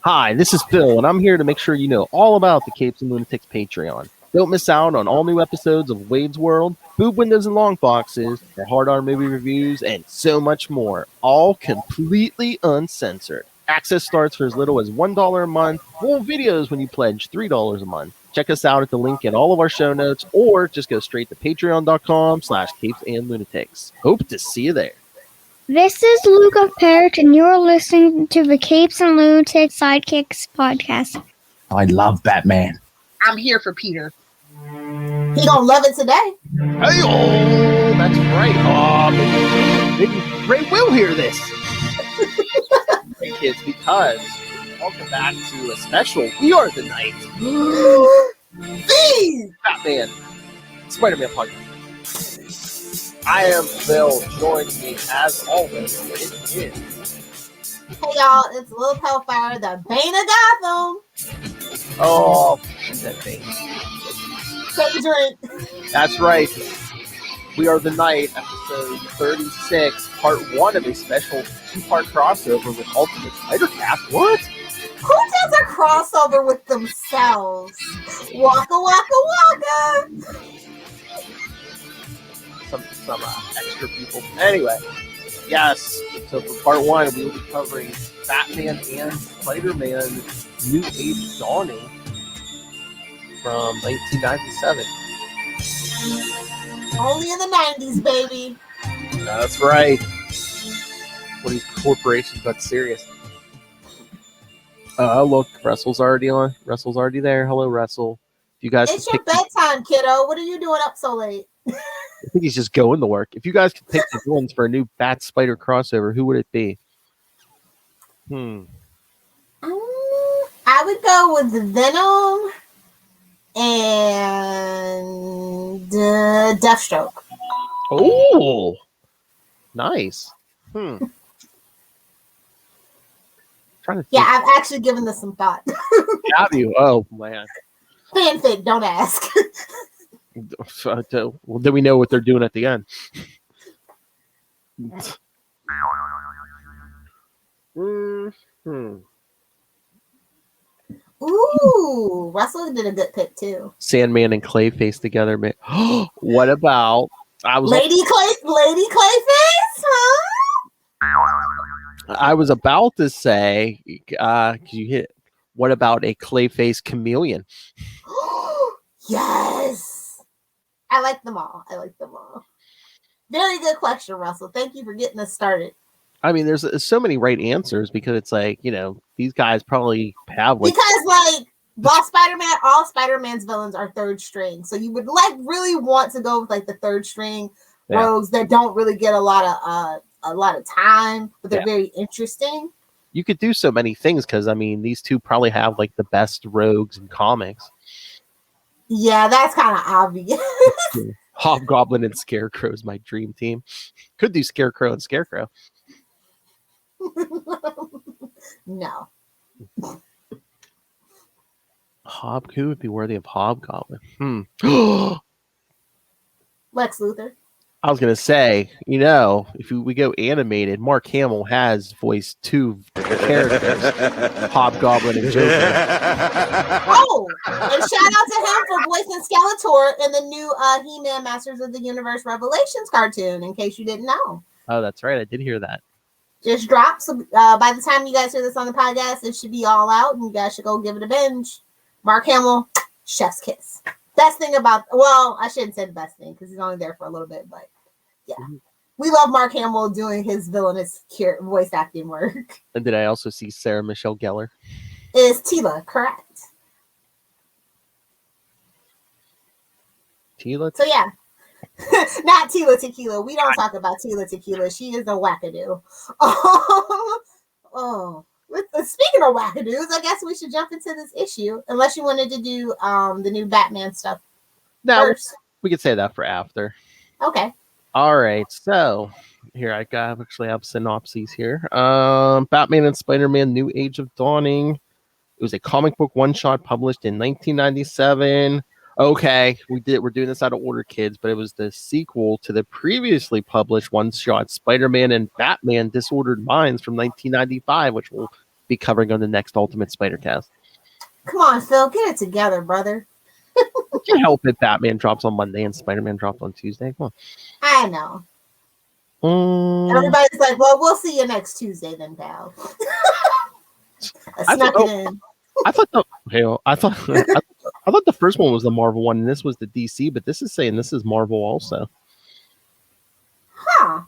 Hi, this is Phil, and I'm here to make sure you know all about the Capes and Lunatics Patreon. Don't miss out on all new episodes of Wade's World, Boob Windows and Long Boxes, our Hard R movie reviews, and so much more, all completely uncensored. Access starts for as little as $1 a month, full videos when you pledge $3 a month. Check us out at the link in all of our show notes, or just go straight to patreon.com/capesandlunatics. Hope to see you there. This is Luca Parrott, and you're listening to the Capes and Lunatics Sidekicks podcast. I love Batman. I'm here for Peter. He gonna love it today. Hey, oh, that's right. Oh, maybe Ray will hear this. Hey, kids, because welcome back to a special We Are the Night Batman Spider-Man podcast. I am Phil. Joining me as always. It is. Hey y'all, it's Lil Hellfire, the Bane of Gotham. Oh, that thing. Take a drink. That's right. We Are the Night, episode 36, part 1 of a special 2-part crossover with Ultimate Spider-Cast. What? Who does a crossover with themselves? Waka waka waka. Some extra people. Anyway, yes. So for part 1, we will be covering Batman and Spider-Man: New Age Dawning from 1997. Only in the 90s, baby. That's right. One of these corporations got serious. Look, Russell's already on. Russell's already there. Hello, Russell. You guys. It's your bedtime, kiddo. What are you doing up so late? I think he's just going to work. If you guys could pick the villains for a new Bat Spider crossover, who would it be? I would go with Venom and Deathstroke. Oh, nice. Trying to think. Yeah, I've actually given this some thought. Have you? Oh man. Fanfic, don't ask. Well, then we know what they're doing at the end. Ooh, Russell did a good pick too. Sandman and Clayface together, man. What about Lady Clayface? Huh? I was about to say, you hit. What about a Clayface chameleon? Yes. I like them all. Very good question, Russell. Thank you for getting us started. I mean, there's so many right answers because it's like, these guys probably have like. Because all Spider-Man's villains are third string. So you would really want to go with the third string rogues that don't really get a lot of time, but they're very interesting. You could do so many things because these two probably have the best rogues in comics. Yeah, that's kind of obvious. Hobgoblin and Scarecrow is my dream team. Could do Scarecrow and Scarecrow. No. Who would be worthy of Hobgoblin? Lex Luthor. I was going to say, if we go animated, Mark Hamill has voiced 2 characters, Hobgoblin and Joker. Oh, and shout out to him for voicing Skeletor in the new He-Man Masters of the Universe Revelations cartoon, in case you didn't know. Oh, that's right. I did hear that. Just dropped. So by the time you guys hear this on the podcast, it should be all out, and you guys should go give it a binge. Mark Hamill, chef's kiss. Best thing about, I shouldn't say the best thing because he's only there for a little bit, but yeah. We love Mark Hamill doing his villainous voice acting work. And did I also see Sarah Michelle Gellar? Is Tila, correct? Tila? So yeah. Not Tila Tequila. We don't talk about Tila Tequila. She is a wackadoo. Speaking of wackadoos, I guess we should jump into this issue. Unless you wanted to do the new Batman stuff first. We could say that for after. Okay. All right. So here I actually have synopses here. Batman and Spider-Man: New Age of Dawning. It was a comic book one-shot published in 1997. Okay, we're doing this out of order, kids, but it was the sequel to the previously published one-shot Spider-Man and Batman: Disordered Minds from 1995, which we'll be covering on the next Ultimate Spider-Cast. Come on, Phil, get it together, brother. I can't help it. Batman drops on Monday and Spider-Man drops on Tuesday. Come I know. on. Everybody's like, well, we'll see you next Tuesday then, pal. I snuck it in. I thought I thought the first one was the Marvel one and this was the DC, but this is saying this is Marvel also. Huh.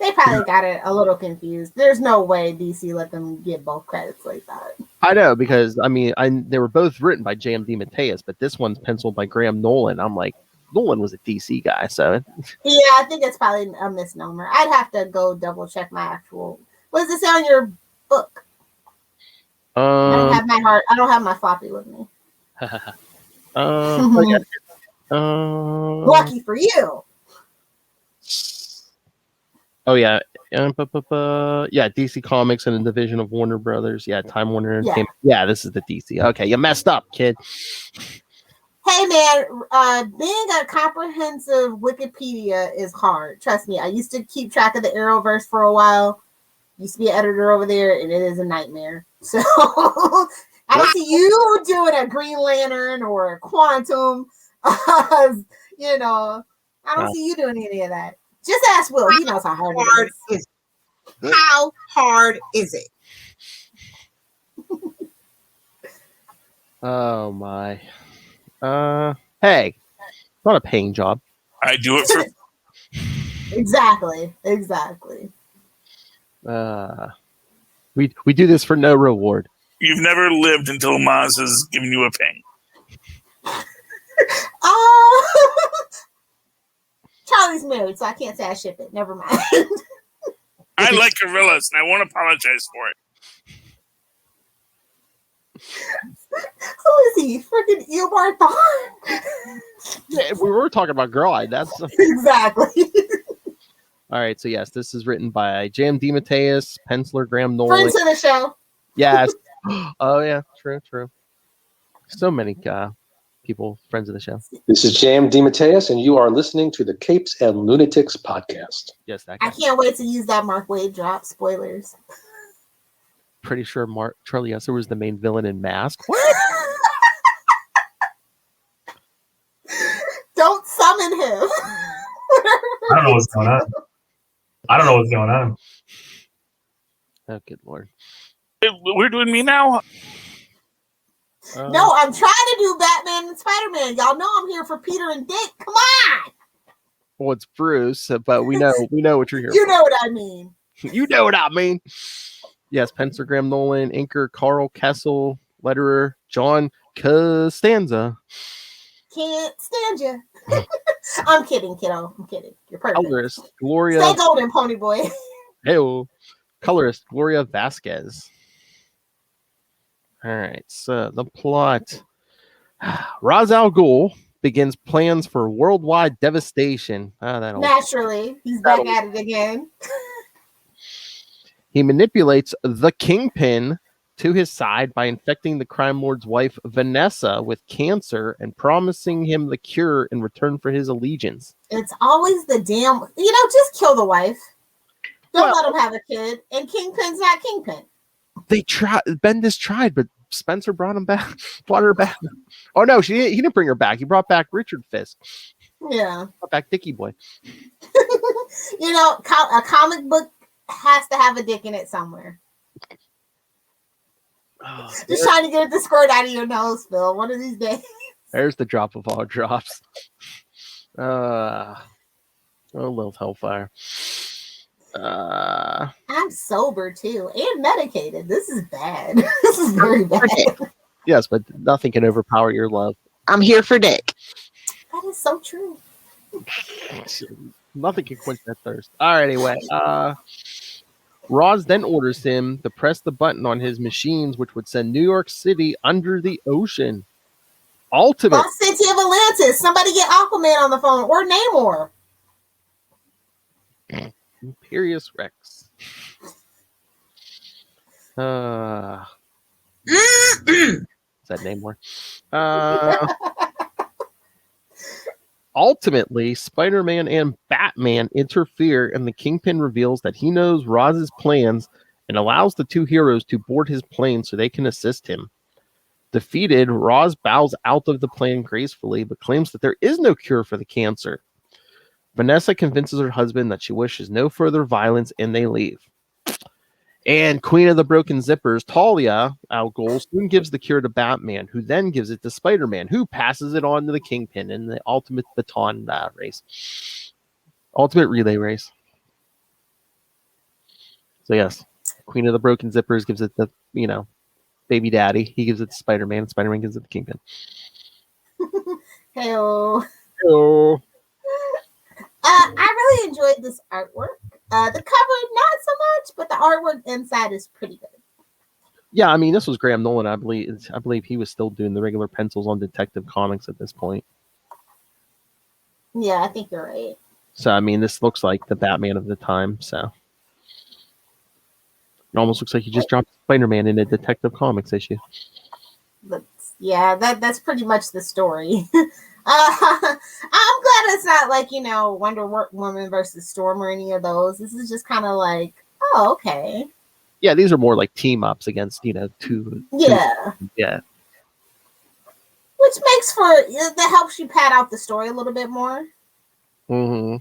They probably got it a little confused. There's no way DC let them get both credits like that. I know, because I mean, they were both written by J.M. DeMatteis, but this one's penciled by Graham Nolan. I'm like, Nolan was a DC guy, so Yeah, I think it's probably a misnomer. I'd have to go double check my actual. What does it say on your book? I don't have my heart. I don't have my floppy with me. Lucky for you. Oh yeah, yeah, DC Comics and a division of Warner Brothers. Yeah, Time Warner Entertainment. Yeah, this is the DC. Okay, you messed up, kid. Hey man, being a comprehensive Wikipedia is hard. Trust me, I used to keep track of the Arrowverse for a while. Used to be an editor over there, and it is a nightmare. So I don't see you doing a Green Lantern or a Quantum. You know, I don't see you doing any of that. Just ask Will. He knows how hard it is. How hard is it? Oh my. Hey, it's not a paying job. I do it for Exactly. We do this for no reward. You've never lived until Maz has given you a ping. Charlie's married, so I can't say I ship it. Never mind. I like gorillas, and I won't apologize for it. Who is he? Freaking Eobard Thawne? Yeah, we were talking about Girl Eye. That's exactly. All right. So yes, this is written by J.M. DeMatteis, penciler Graham Nolan. Friends of the show. Yes. Oh yeah, true. So many people, friends of the show. This is J.M. DeMatteis, and you are listening to the Capes and Lunatics podcast. Yes, that guy. I can't wait to use that Mark Waid drop. Spoilers. Pretty sure Charlie Esser was the main villain in Mask. What? Don't summon him. I don't know what's going on. Oh, good lord. We're doing me now? No, I'm trying to do Batman and Spider-Man. Y'all know I'm here for Peter and Dick. Come on. Well, it's Bruce, but we know what you're here You for. know what I mean. You know what I mean. Yes, penciler Graham Nolan, inker Carl Kessel, letterer John Costanza. Can't stand you. I'm kidding, kiddo. I'm kidding. You're perfect. Colorist Gloria. Stay golden, pony boy. Hey, colorist Gloria Vasquez. All right, so the plot. Ra's al Ghul begins plans for worldwide devastation. Naturally, he's back at it again. He manipulates the Kingpin to his side by infecting the crime lord's wife, Vanessa, with cancer and promising him the cure in return for his allegiance. It's always the damn... just kill the wife. Don't let him have a kid. And Kingpin's not Kingpin. They tried. Bendis tried, but Spencer brought her back. Oh, no, he didn't bring her back. He brought back Richard Fisk. Yeah. Brought back Dickie Boy. A comic book has to have a dick in it somewhere. Oh, just trying to get the squirt out of your nose, Phil. One of these days. There's the drop of all drops. Little Hellfire. I'm sober too and medicated. This is bad. This is very bad. Yes, but nothing can overpower your love. I'm here for Dick. That is so true. Nothing can quench that thirst. All right, anyway. Roz then orders him to press the button on his machines, which would send New York City under the ocean. Ultimate. Lost City of Atlantis. Somebody get Aquaman on the phone or Namor. Imperious Rex. Is that Namor? Ultimately, Spider-Man and Batman interfere, and the Kingpin reveals that he knows Roz's plans and allows the two heroes to board his plane so they can assist him. Defeated, Roz bows out of the plane gracefully, but claims that there is no cure for the cancer. Vanessa convinces her husband that she wishes no further violence, and they leave. And Queen of the Broken Zippers, Talia Al Ghul, soon gives the cure to Batman, who then gives it to Spider-Man, who passes it on to the Kingpin in the ultimate baton race. Ultimate relay race. So yes, Queen of the Broken Zippers gives it to, baby daddy. He gives it to Spider-Man, and Spider-Man gives it to Kingpin. Hey-o. Oh. I really enjoyed this artwork. The cover, not so much, but the artwork inside is pretty good. Yeah, I mean, this was Graham Nolan. I believe he was still doing the regular pencils on Detective Comics at this point. Yeah, I think you're right. So, I mean, this looks like the Batman of the time. So, it almost looks like he just dropped Spider-Man in a Detective Comics issue. But yeah, that's pretty much the story. I'm glad it's not like, Wonder Woman versus Storm or any of those. This is just kind of like, oh, okay. Yeah, these are more like team ups against, two. Yeah. Yeah. Which makes that helps you pad out the story a little bit more. Mm-hmm.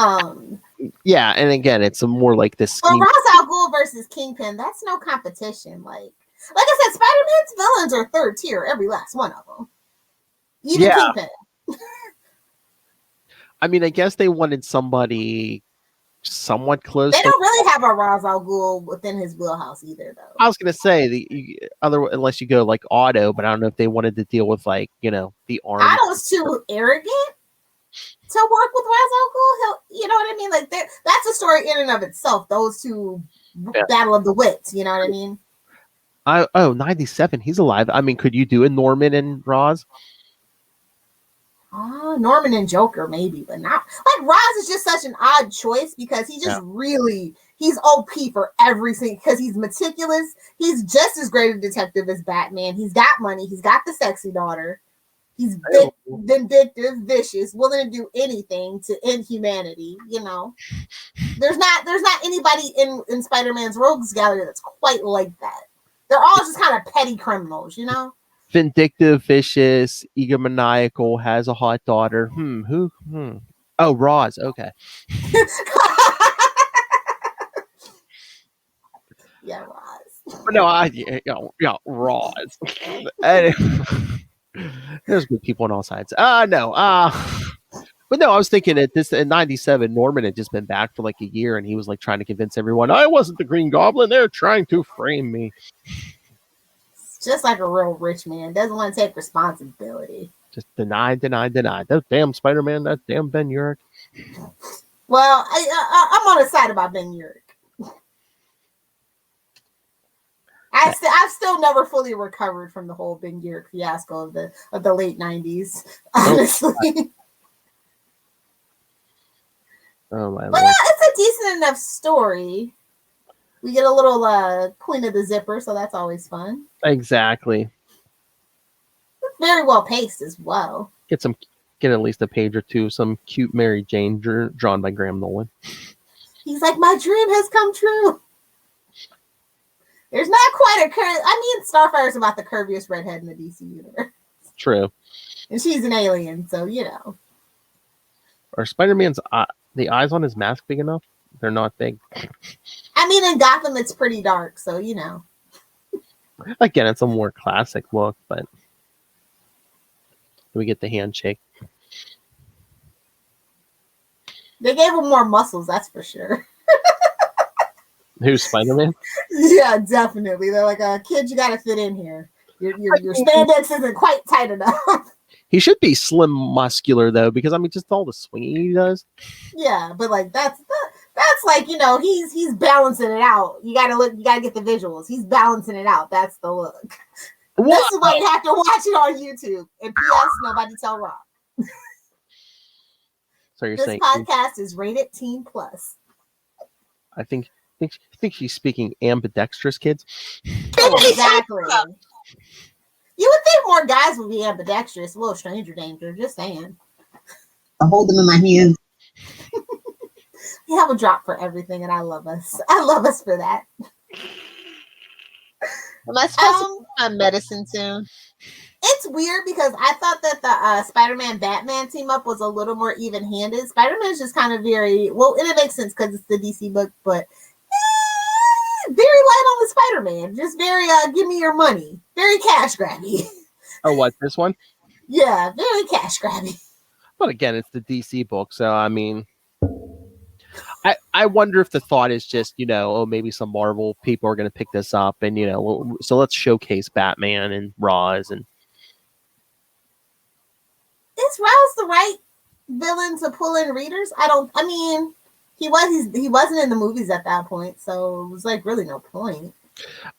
Um. Yeah, and again, it's a more like this. Well, Ra's al Ghul versus Kingpin, that's no competition. Like I said, Spider-Man's villains are third tier, every last one of them. Even Kingpin. I mean, I guess they wanted somebody somewhat close. They don't really have a Ra's al Ghul within his wheelhouse either, though. I was gonna say unless you go like Otto, but I don't know if they wanted to deal with the arm. Otto's too arrogant to work with Ra's al Ghul. You know what I mean? Like that's a story in and of itself. Those two battle of the wits. You know what I mean? 97. He's alive. I mean, could you do a Norman and Roz? Norman and Joker, maybe, but not like Roz is just such an odd choice because he just he's OP for everything because he's meticulous. He's just as great a detective as Batman. He's got money. He's got the sexy daughter. He's vindictive, vicious, willing to do anything to end humanity. There's not anybody in Spider-Man's rogues gallery that's quite like that. They're all just kind of petty criminals, Vindictive, vicious, egomaniacal, has a hot daughter. Who? Oh, Roz. Okay. Yeah, Roz. No, Roz. There's good people on all sides. No. But no, I was thinking in 97, Norman had just been back for like a year, and he was like trying to convince everyone I wasn't the Green Goblin. They're trying to frame me. Just like a real rich man, doesn't want to take responsibility. Just deny. That damn Spider-Man, that damn Ben Urich. Well, I'm on the side about Ben Urich. I've still never fully recovered from the whole Ben Urich fiasco of the late 90s, honestly. Oh my but Lord. It's a decent enough story. We get a little Queen of the Zipper, so that's always fun. Exactly. It's very well paced as well. Get at least a page or two, some cute Mary Jane drawn by Graham Nolan. He's like, my dream has come true. There's not quite Starfire's about the curviest redhead in the DC universe. True. And she's an alien, so Are Spider-Man's the eyes on his mask big enough? They're not big. In Gotham, it's pretty dark, so Again, it's a more classic look, but we get the handshake. They gave him more muscles, that's for sure. Who's Spider-Man? Yeah, definitely. They're like, kid, you got to fit in here. Your spandex isn't quite tight enough. He should be slim, muscular though, because just all the swinging he does. Yeah, but like that's like he's balancing it out. You gotta get the visuals. He's balancing it out. That's the look. What? This is why you have to watch it on YouTube. And P.S. Nobody tell Rob. So you're this saying podcast is rated teen plus. I think she's speaking ambidextrous, kids. Exactly. You would think more guys would be ambidextrous. A little stranger danger. Just saying. I hold them in my hands. You have a drop for everything, and I love us. I love us for that. Am I supposed to be on medicine soon? It's weird because I thought that the Spider-Man Batman team up was a little more even-handed. Spider-Man's just kind of very well, and it makes sense because it's the DC book, but very light on the Spider-Man. Just very give me your money. Very cash grabby. Oh, what, this one? Yeah, very cash grabby. But again, it's the DC book, so I mean, I wonder if the thought is just, oh, maybe some Marvel people are going to pick this up, and so let's showcase Batman and Roz. And is Roz the right villain to pull in readers? I mean, he wasn't in the movies at that point, so it was like really no point.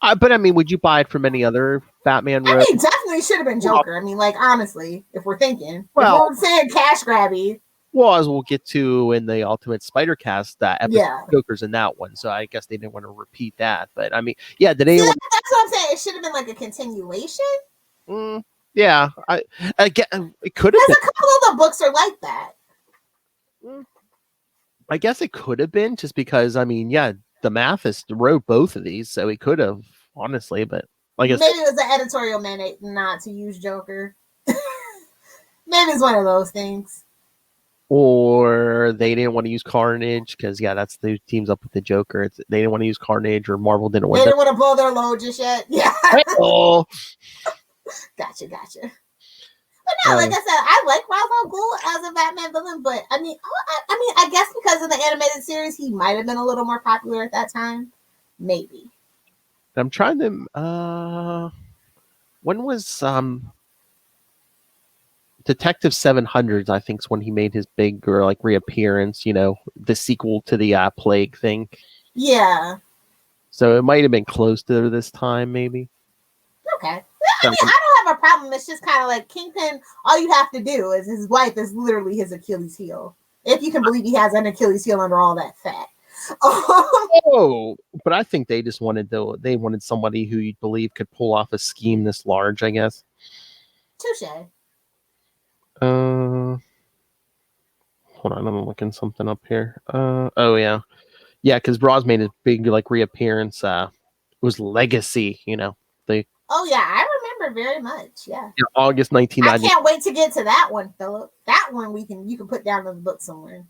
But I mean, would you buy it from any other Batman? I mean, definitely should have been Joker. I mean, like, honestly, if we're thinking, if we're saying cash grabby. Well, as we'll get to in the Ultimate Spider-Cast episode, Joker's in that one, so I guess they didn't want to repeat that. But I mean, yeah, did anyone? That's what I'm saying. It should have been like a continuation. Yeah, it could have. Because a couple of the books are like that. I guess it could have been just because the Mathis wrote both of these, so he could have honestly. But like maybe it was an editorial mandate not to use Joker. Maybe it's one of those things. Or they didn't want to use Carnage because that's the teams up with the Joker. They didn't want to use Carnage, or Marvel didn't want. They didn't want to blow their load just yet. Yeah. Oh. Gotcha. But no, like I said, I like Ra's al Ghul as a Batman villain, but I mean, I guess because of the animated series, he might have been a little more popular at that time. Maybe. I'm trying to. When was Detective 700? I think is when he made his big reappearance. The sequel to the Plague thing. Yeah. So it might have been close to this time, maybe. Okay. I mean, I don't have a problem. It's just kind of like Kingpin. All you have to do is his wife is literally his Achilles heel. If you can believe he has an Achilles heel under all that fat. Oh, but I think they just wanted somebody who you believe could pull off a scheme this large, I guess. Touche. Hold on, I'm looking something up here. Oh yeah, because Roz made his big reappearance. It was Legacy, Oh yeah, I remember very much. Yeah. August 1990. I can't wait to get to that one, Philip. That one you can put down in the book somewhere.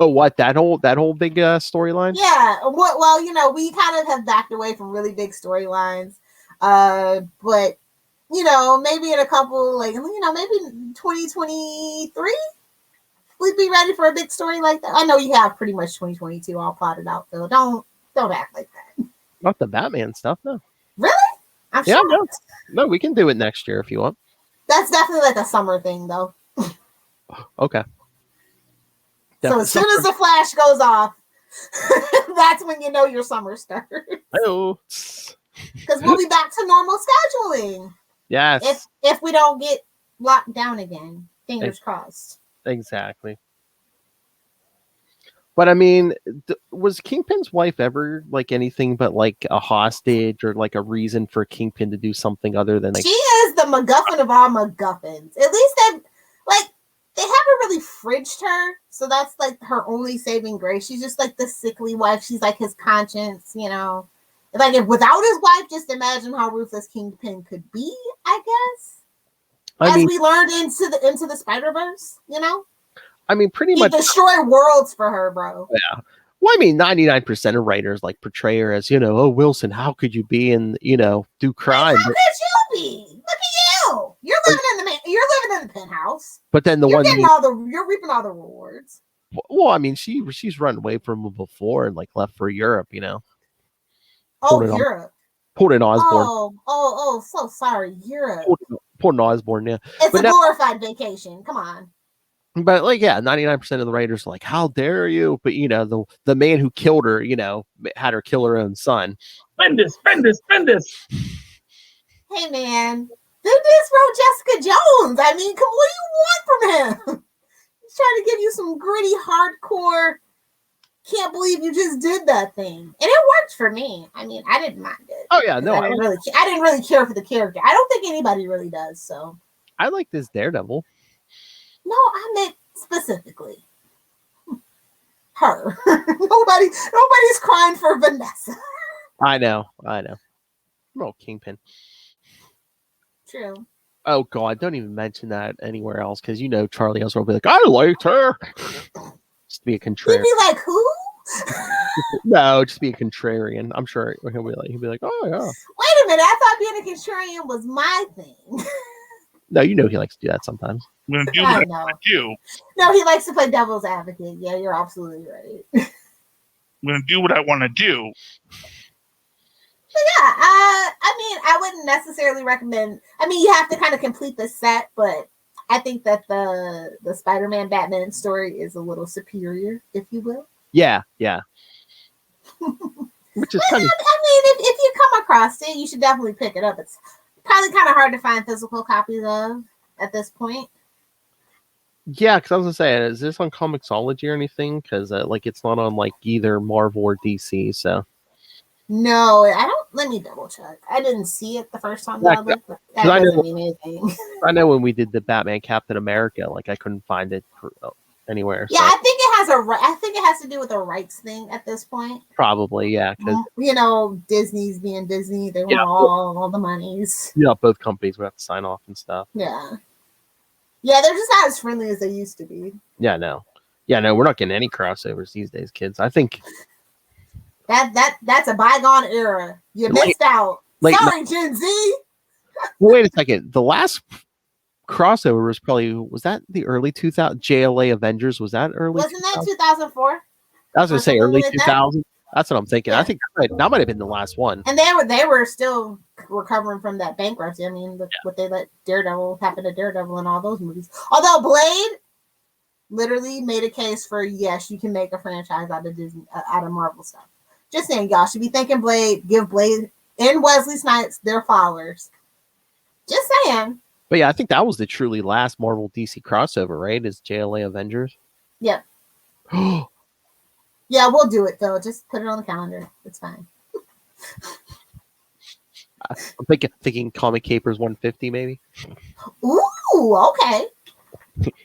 Oh, what, that whole big storyline? Yeah. Well, we kind of have backed away from really big storylines, but maybe in a couple, maybe 2023, we'd be ready for a big story like that. I know you have pretty much 2022 all plotted out, Phil. Don't act like that. Not the Batman stuff, no. Really? I'm sure. No, we can do it next year if you want. That's definitely like a summer thing, though. Okay. So as soon as the Flash goes off, that's when your summer starts. Hello. Because we'll be back to normal scheduling. Yes. If we don't get locked down again. Fingers crossed. Exactly. But I mean, was Kingpin's wife ever anything but a hostage or a reason for Kingpin to do something other than she is the MacGuffin of all MacGuffins. At least they haven't really fridged her, so that's her only saving grace. She's just the sickly wife. She's his conscience, if without his wife, just imagine how ruthless Kingpin could be, I guess. We learned into the Spider-Verse, I mean, pretty much destroy worlds for her, bro. Yeah. Well, I mean, 99% of writers portray her as, oh, Wilson, how could you be and do crime? How could you be? Look at you. You're living in the penthouse. But then you're reaping all the rewards. Well, I mean, she's run away from him before and left for Europe, Oh, Europe. Port in Osborne. Oh, so sorry, Europe. Port in Osborne, yeah. It's a glorified vacation. Come on. But 99% of the writers are how dare you? But the man who killed her, had her kill her own son. Spend this. Hey man, dude just wrote Jessica Jones. I mean, what do you want from him? He's trying to give you some gritty, hardcore. Can't believe you just did that thing, and it worked for me. I mean, I didn't mind it. Oh yeah, no, I didn't really care for the character. I don't think anybody really does. So I like this Daredevil. No, I meant specifically. her. Nobody's crying for Vanessa. I know. Oh, Kingpin. True. Oh God, don't even mention that anywhere else because Charlie Ezra will be like, I liked her. Just be a He'd contrarian. be like, who? No, just be a contrarian. I'm sure he'll be like, oh yeah. Wait a minute, I thought being a contrarian was my thing. No, he likes to do that sometimes. I'm going to do I what I know. want to do. No, he likes to play devil's advocate. Yeah, you're absolutely right. I'm going to do what I want to do. But yeah, I mean, I wouldn't necessarily recommend. I mean, you have to kind of complete the set, but I think that the Spider-Man Batman story is a little superior, if you will. Yeah. Which is kind of. I mean, if you come across it, you should definitely pick it up. It's probably kind of hard to find physical copies of at this point. Yeah, because I was gonna say, is this on Comixology or anything? Because it's not on either Marvel or DC. So No, I don't. Let me double check. I didn't see it the first time that I looked. But that I doesn't know- mean anything. I know when we did the Batman Captain America, I couldn't find it anywhere. Yeah, So I think it has I think it has to do with a rights thing at this point. probably, yeah, because Disney's being Disney. They want Yeah. all the monies. both companies would have to sign off and stuff. Yeah. Yeah, they're just not as friendly as they used to be. Yeah, no, we're not getting any crossovers these days, kids. I think That's a bygone era. You missed out. Sorry, Gen Z. Well, wait a second. The last crossover was that the early 2000 JLA Avengers? Was that early? Wasn't that 2000? 2004? I was gonna say something early like that? 2000. That's what I'm thinking. Yeah. I think that might have been the last one. And they were still recovering from that bankruptcy. I mean, what they let Daredevil happen to Daredevil in all those movies. Although Blade literally made a case for yes, you can make a franchise out of Disney, out of Marvel stuff. Just saying, y'all should be thanking Blade. Give Blade and Wesley Snipes their flowers. Just saying. But yeah, I think that was the truly last Marvel DC crossover, right? Is JLA Avengers? Yep. Yeah, we'll do it though. Just put it on the calendar. It's fine. I'm thinking Comic Capers 150 maybe. Ooh, okay.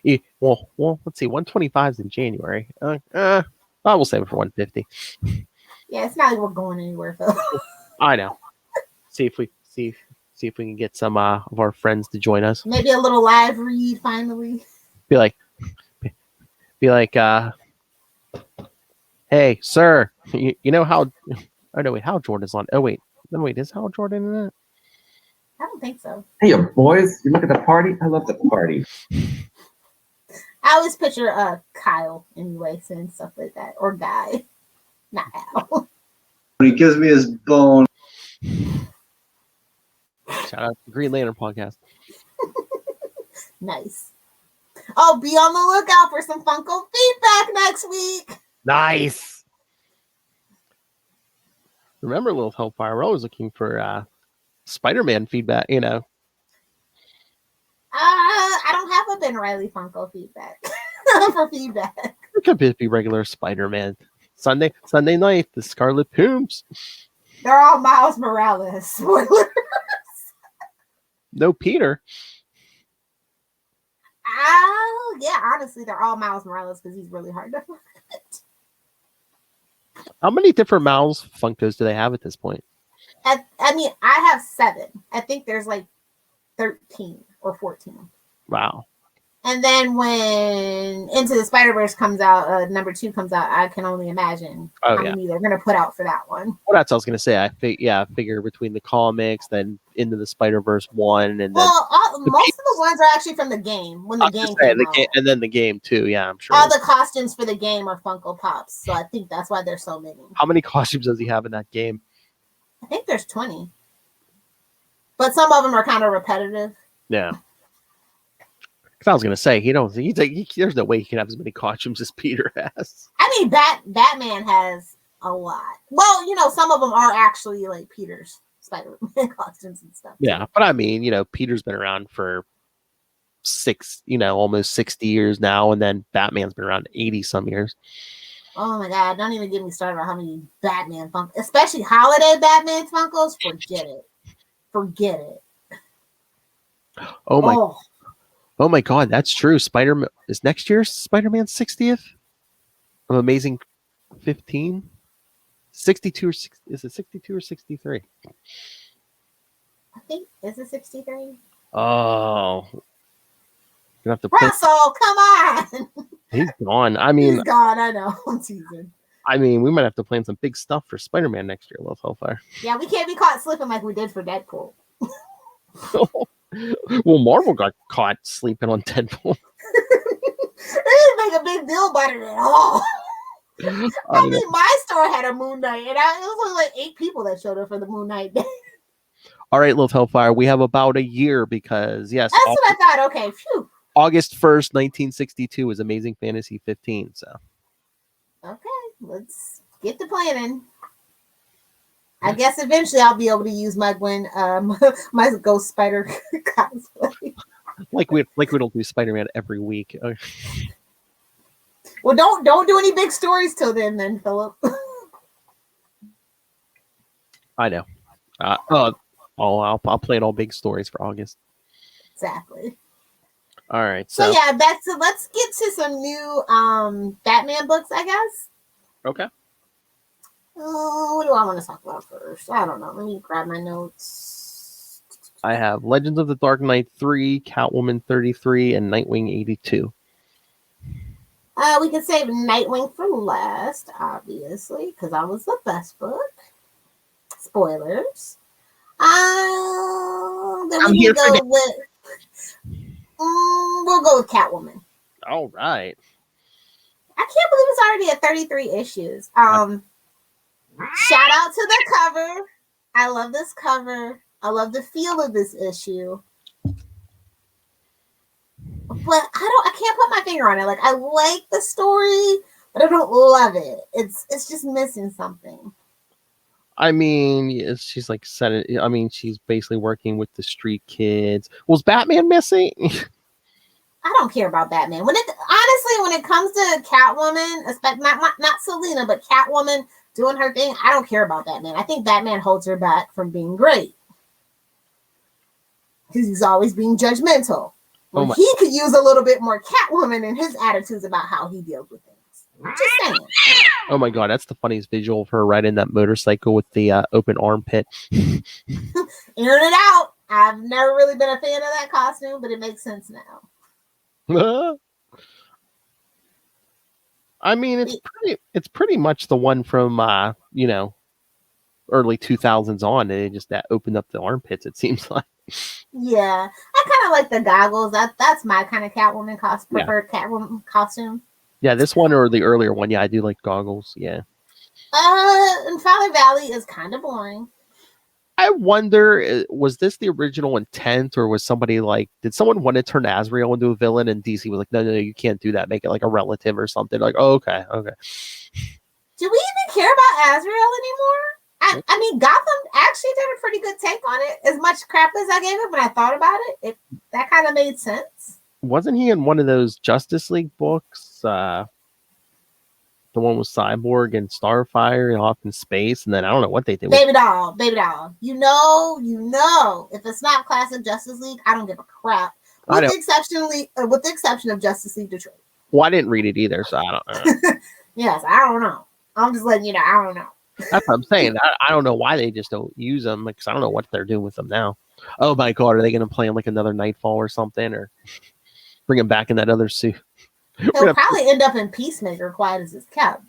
Yeah, well, let's see. 125 is in January. We'll save it for 150. Yeah, it's not like we're going anywhere though. I know. See if we can get some of our friends to join us. Maybe a little live read finally. Be like, hey, sir, you know how? Oh no, wait, Hal Jordan's on. Oh wait, no wait, is Hal Jordan in it? I don't think so. Hey, boys, you look at the party. I love the party. I always picture Kyle anyway, saying stuff like that, or Guy, not Al. He gives me his bone. Shout out to Green Lantern podcast. Nice. Oh, be on the lookout for some Funko feedback next week. Nice. Remember, Little Hellfire, we're always looking for Spider-Man feedback. I don't have a Ben Riley Funko feedback for feedback. It could be regular Spider-Man. Sunday night, the Scarlet Pooms. They're all Miles Morales. Spoiler. No Peter. Oh, yeah, honestly, they're all Miles Morales because he's really hard to find. How many different Miles Funkos do they have at this point? I mean, I have 7. I think there's 13 or 14. Wow. And then when Into the Spider-Verse comes out, number 2 comes out, I can only imagine how many they're going to put out for that one. Well, that's what I was going to say. I figure between the comics, then Into the Spider-Verse 1, and then Well, most of the ones are actually from the game, when the game came out. and then the game too. Yeah, I'm sure. All the costumes for the game are Funko Pops, so I think that's why there's so many. How many costumes does he have in that game? I think there's 20. But some of them are kind of repetitive. Yeah. Because I was gonna say there's no way he can have as many costumes as Peter has. I mean, Batman has a lot. Well, some of them are actually like Peter's Spider-Man costumes and stuff. Yeah, but I mean, Peter's been around for almost 60 years now, and then Batman's been around 80 some years. Oh my God! Don't even get me started on how many Batman Funkos, especially holiday Batman Funkos. Forget it. Oh my God, that's true. Spider-Man is next year's Spider-Man 60th. of Amazing 15? 62 or is it 62 or 63? I think is it 63? Oh, gonna have to play. Russell, come on. He's gone. He's gone. I know. I'm teasing. We might have to plan some big stuff for Spider-Man next year, Love Hellfire. Yeah, we can't be caught slipping like we did for Deadpool. Well, Marvel got caught sleeping on Deadpool. They didn't make a big deal about it at all. I know. My store had a Moon Knight, and it was only like 8 people that showed up for the Moon Knight day. All right, Love Hellfire, we have about a year because, yes, That's what I thought. Okay, phew. August 1st, 1962 is Amazing Fantasy 15. So, Okay, let's get to planning. I guess eventually I'll be able to use my my Ghost Spider cosplay. like we don't do Spider-Man every week. Well, don't do any big stories till then, Philip. I know. I'll plan all big stories for August. Exactly. All right. So yeah, let's get to some new Batman books, I guess. Okay. What do I want to talk about first? I don't know. Let me grab my notes. I have Legends of the Dark Knight 3, Catwoman 33, and Nightwing 82. We can save Nightwing for last, obviously, because that was the best book. Spoilers. Then I'm we here can for go with. We'll go with Catwoman. All right. I can't believe it's already at 33 issues. Shout out to the cover. I love this cover. I love the feel of this issue. But I can't put my finger on it. Like, I like the story, but I don't love it. It's just missing something. I mean, she's like she's basically working with the street kids. Was Batman missing? I don't care about Batman. When it comes to Catwoman, not Selena, but Catwoman doing her thing, I don't care about Batman. I think Batman holds her back from being great because he's always being judgmental. He could use a little bit more Catwoman in his attitudes about how he deals with things. Just saying. Oh my god, that's the funniest visual of her riding that motorcycle with the open armpit. Airing it out. I've never really been a fan of that costume, but it makes sense now. I mean, it's pretty much the one from early 2000s on. They just opened up the armpits. It seems like. Yeah, I kind of like the goggles. That's my kind of Catwoman preferred Catwoman costume. Yeah, this one or the earlier one. Yeah, I do like goggles. Yeah. And Fowler Valley is kind of boring. I wonder, was this the original intent, or was somebody did someone want to turn Azrael into a villain, and DC was like, no, you can't do that. Make it like a relative or something. Like, oh, okay. Do we even care about Azrael anymore? I mean, Gotham actually did a pretty good take on it. As much crap as I gave it when I thought about it, that kind of made sense. Wasn't he in one of those Justice League books? The one with Cyborg and Starfire off in space, and then I don't know what they did. Baby doll. You know, if it's not classic Justice League, I don't give a crap. With the exception of Justice League Detroit. Well, I didn't read it either, so I don't know. Yes, I don't know. I'm just letting you know. I don't know. That's what I'm saying. I don't know why they just don't use them, because I don't know what they're doing with them now. Oh my god, are they going to play like another Nightfall or something, or bring him back in that other suit? He'll probably end up in Peacemaker, quiet as it's kept,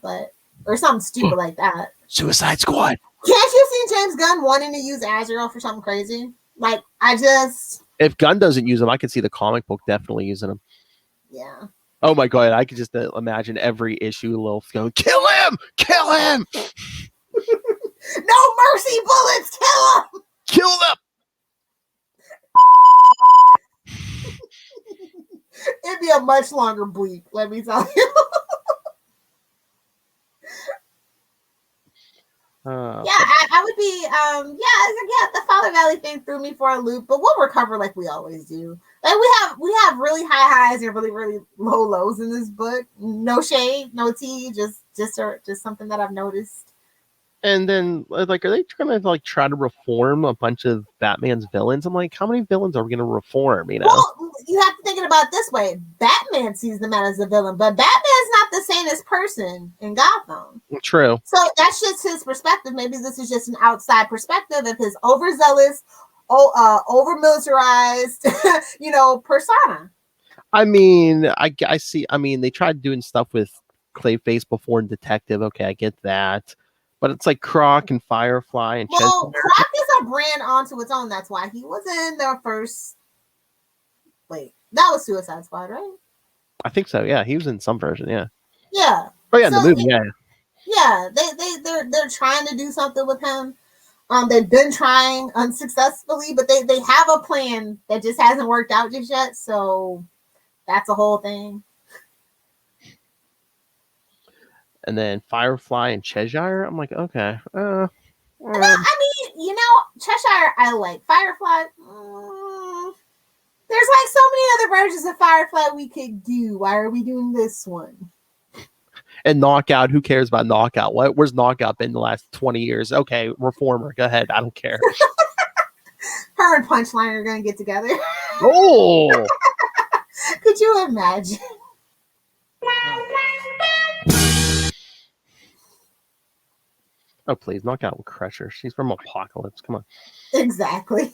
or something stupid like that. Suicide Squad. Can't you see James Gunn wanting to use Azrael for something crazy? If Gunn doesn't use them, I could see the comic book definitely using them. Yeah. Oh my god, I could just imagine every issue Lil going, kill him! No mercy bullets, kill them! It'd be a much longer bleep, let me tell you. I would be, the Fowler Valley thing threw me for a loop, but we'll recover like we always do. Like we have really high highs and really, really low lows in this book. No shade, no tea, just something that I've noticed. And then, like, are they trying to like try to reform a bunch of Batman's villains? I'm like, how many villains are we going to reform? You know? Well, you have to think about it this way. Batman sees the man as a villain, but Batman's not the sanest person in Gotham. True. So that's just his perspective. Maybe this is just an outside perspective of his overzealous, over militarized, persona. I mean, I see. I mean, they tried doing stuff with Clayface before in Detective. Okay, I get that. But it's like Croc and Firefly and Well, Chester. Croc is a brand onto its own. That's why he was in the first. Wait, that was Suicide Squad, right? I think so. Yeah, he was in some version. Yeah. Yeah. Oh yeah, in the movie. Yeah. Yeah, they're trying to do something with him. They've been trying unsuccessfully, but they have a plan that just hasn't worked out just yet. So that's a whole thing. And then Firefly and Cheshire. I'm like, okay. No, I mean, Cheshire I like. Firefly, there's like so many other versions of Firefly we could do. Why are we doing this one? And Knockout. Who cares about Knockout? Where's Knockout been the last 20 years? Okay, Reformer. Go ahead. I don't care. Her and Punchline are gonna get together. Oh. Could you imagine? Oh, please, Knockout will crush her. She's from Apocalypse. Come on. Exactly.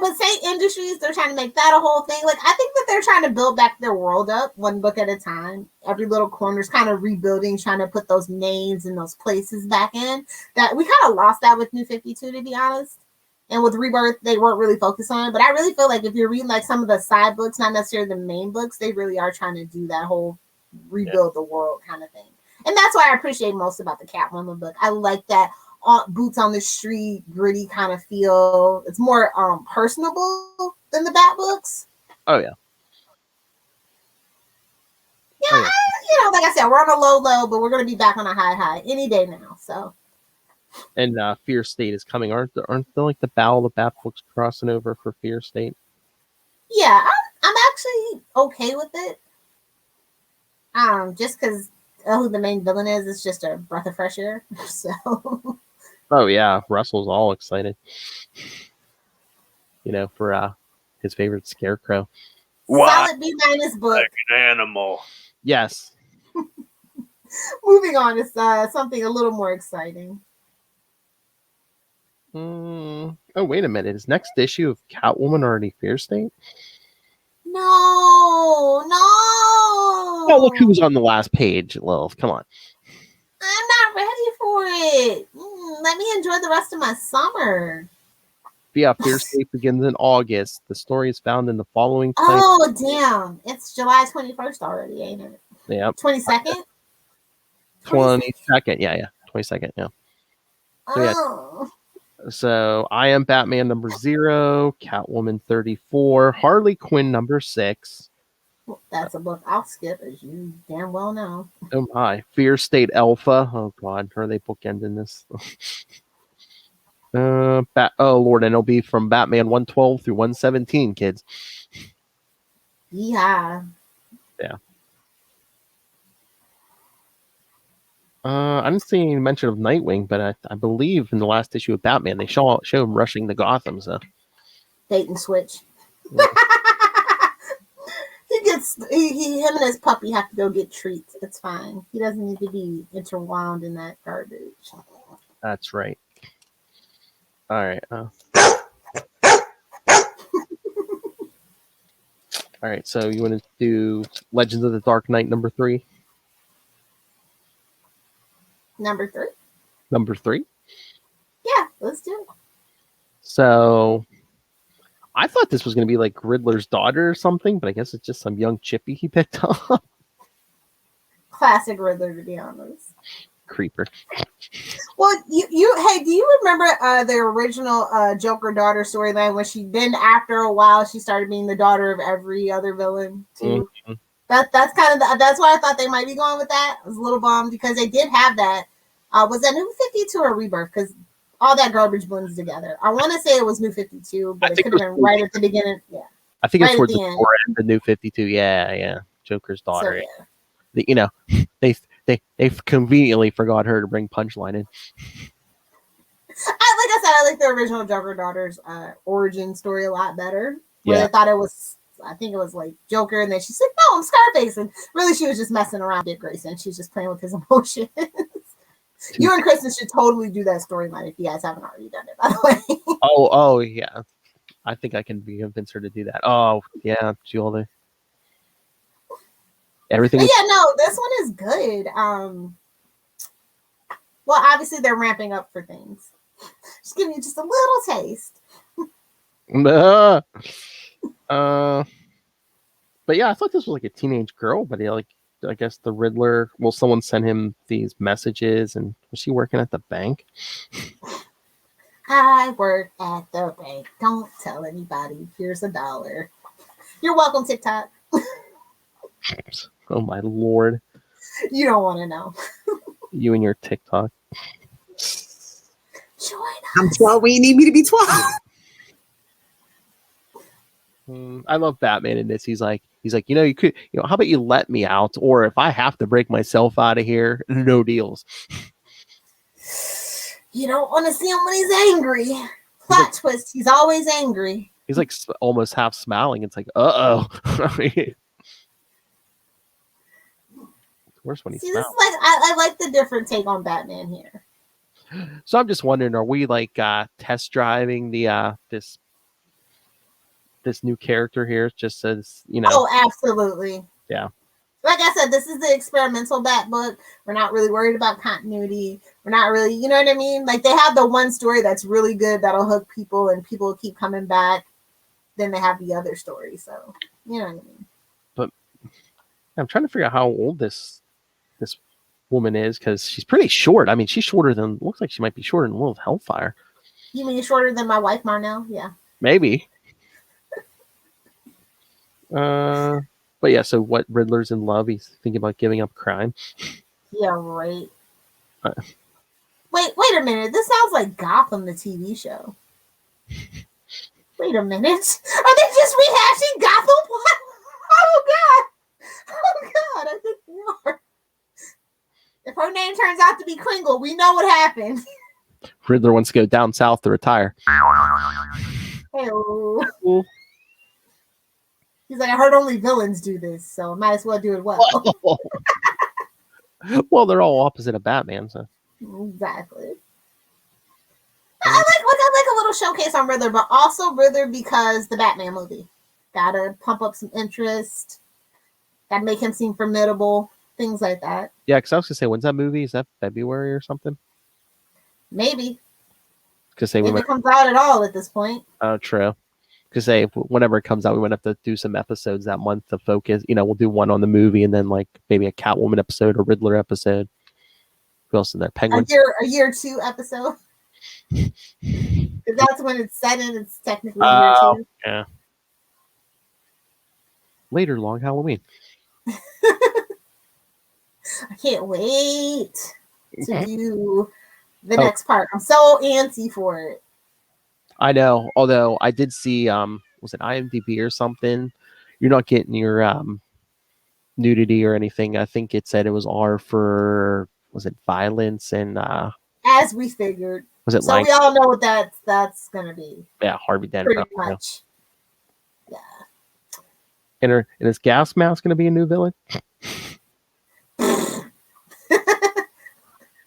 But Saint Industries, they're trying to make that a whole thing. Like, I think that they're trying to build back their world up one book at a time. Every little corner's kind of rebuilding, trying to put those names and those places back in. That we kind of lost that with New 52, to be honest. And with Rebirth, they weren't really focused on it. But I really feel like if you're reading like some of the side books, not necessarily the main books, they really are trying to do that whole rebuild the world kind of thing. And that's why I appreciate most about the Catwoman book. I like that boots on the street, gritty kind of feel. It's more personable than the Bat books. Oh yeah. Yeah, oh, yeah. Like I said, we're on a low, but we're going to be back on a high any day now. So. And Fear State is coming. Aren't there like the Battle of the Bat books crossing over for Fear State? Yeah, I'm actually okay with it. Just because who the main villain is, it's just a breath of fresh air. So. Oh yeah, Russell's all excited. For his favorite Scarecrow. Solid B- book. Like an animal. Yes. Moving on to something a little more exciting. Oh, wait a minute. Is next issue of Catwoman already Fear State? No. Oh, look who's on the last page, Lilith. Come on. I'm not ready for it. Let me enjoy the rest of my summer. Yeah, Fear State begins in August. The story is found in the following place. Oh, damn. It's July 21st already, ain't it? Yeah. 22nd? 22nd. Yeah. 22nd, yeah. So, Oh. So I Am Batman number 0, Catwoman 34, Harley Quinn number 6. That's a book I'll skip, as you damn well know. Oh my. Fear State Alpha. Oh god, are they bookending this? Oh lord, and it'll be from Batman 112 through 117, kids. Yeah. Yeah. I didn't see any mention of Nightwing, but I believe in the last issue of Batman they show him rushing to Gotham. So Bait and switch. Yeah. Him and his puppy have to go get treats. It's fine. He doesn't need to be interwound in that garbage. That's right. All right. All right. So you want to do Legends of the Dark Knight number 3? Number 3? Number 3? Yeah, let's do it. So I thought this was going to be like Riddler's daughter or something, but I guess it's just some young chippy he picked up. Classic Riddler, to be honest. Creeper. Well, do you remember the original Joker daughter storyline when after a while she started being the daughter of every other villain too? Mm-hmm. That's why I thought they might be going with that. I was a little bummed because they did have that. Was that New 52 or Rebirth? Because all that garbage blends together. I want to say it was New 52, but it could have been right at the beginning. Yeah, I think it's towards the end of New 52. Yeah. Joker's daughter. So, yeah. they conveniently forgot her to bring Punchline in. I like the original Joker daughter's origin story a lot better. Where Yeah. they thought it was, I think it was like Joker, and then she's like, "No, I'm Scarface," and really she was just messing around with Dick Grayson. She's just playing with his emotions. You and Kristen should totally do that storyline if you guys haven't already done it, by the way. Oh yeah. I think I can convince her to do that. Oh yeah, Julie. Everything. But yeah, no, this one is good. Well, obviously they're ramping up for things. Just giving you just a little taste. But yeah, I thought this was like a teenage girl, but I guess the Riddler. Well, someone sent him these messages, and was she working at the bank? I work at the bank. Don't tell anybody. Here's $1. You're welcome, TikTok. Oh my lord! You don't want to know. You and your TikTok. Join I'm 12. We need me to be 12. I love Batman in this. He's like, you could, how about you let me out, or if I have to break myself out of here, no deals. You don't want to see him when he's angry. Plot twist, he's always angry. He's like almost half smiling. It's like, uh-oh. Worse when he See, smiles. this is like, I like the different take on Batman here. So I'm just wondering, are we like test driving the this new character here? Just as Oh, absolutely. Yeah. Like I said, this is the experimental Bat book. We're not really worried about continuity. We're not really, you know what I mean? Like they have the one story that's really good that'll hook people and people will keep coming back. Then they have the other story. So, you know what I mean? But I'm trying to figure out how old this woman is, because she's pretty short. I mean, she's shorter than, looks like she might be shorter than World of Hellfire. You mean shorter than my wife, Marnell? Yeah. Maybe. But yeah, so what, Riddler's in love, he's thinking about giving up crime. Yeah, right. Wait a minute. This sounds like Gotham, the TV show. Wait a minute. Are they just rehashing Gotham? Oh God, I think they are. If her name turns out to be Kringle, we know what happened. Riddler wants to go down south to retire. Hey-o. He's like, I heard only villains do this, so might as well do it well. Well, they're all opposite of Batman, so. Exactly. I like a little showcase on Riddler, but also Riddler because the Batman movie. Gotta pump up some interest. Gotta make him seem formidable. Things like that. Yeah, because I was gonna say, when's that movie? Is that February or something? Maybe. Because say if it comes out at all at this point. Oh, true. Because say whenever it comes out, we might have to do some episodes that month to focus. We'll do one on the movie and then like maybe a Catwoman episode or Riddler episode. Who else in there? Penguin. A year 2 episode. Because that's when it's set in. It's technically year 2. Yeah. Later, long Halloween. I can't wait to do the next part. I'm so antsy for it. I know. Although I did see, was it IMDb or something? You're not getting your nudity or anything. I think it said it was R for, was it violence and as we figured. Was it so we all know what that's gonna be. Yeah, Harvey Dent. Pretty much. Yeah. And is Gas Mask gonna be a new villain?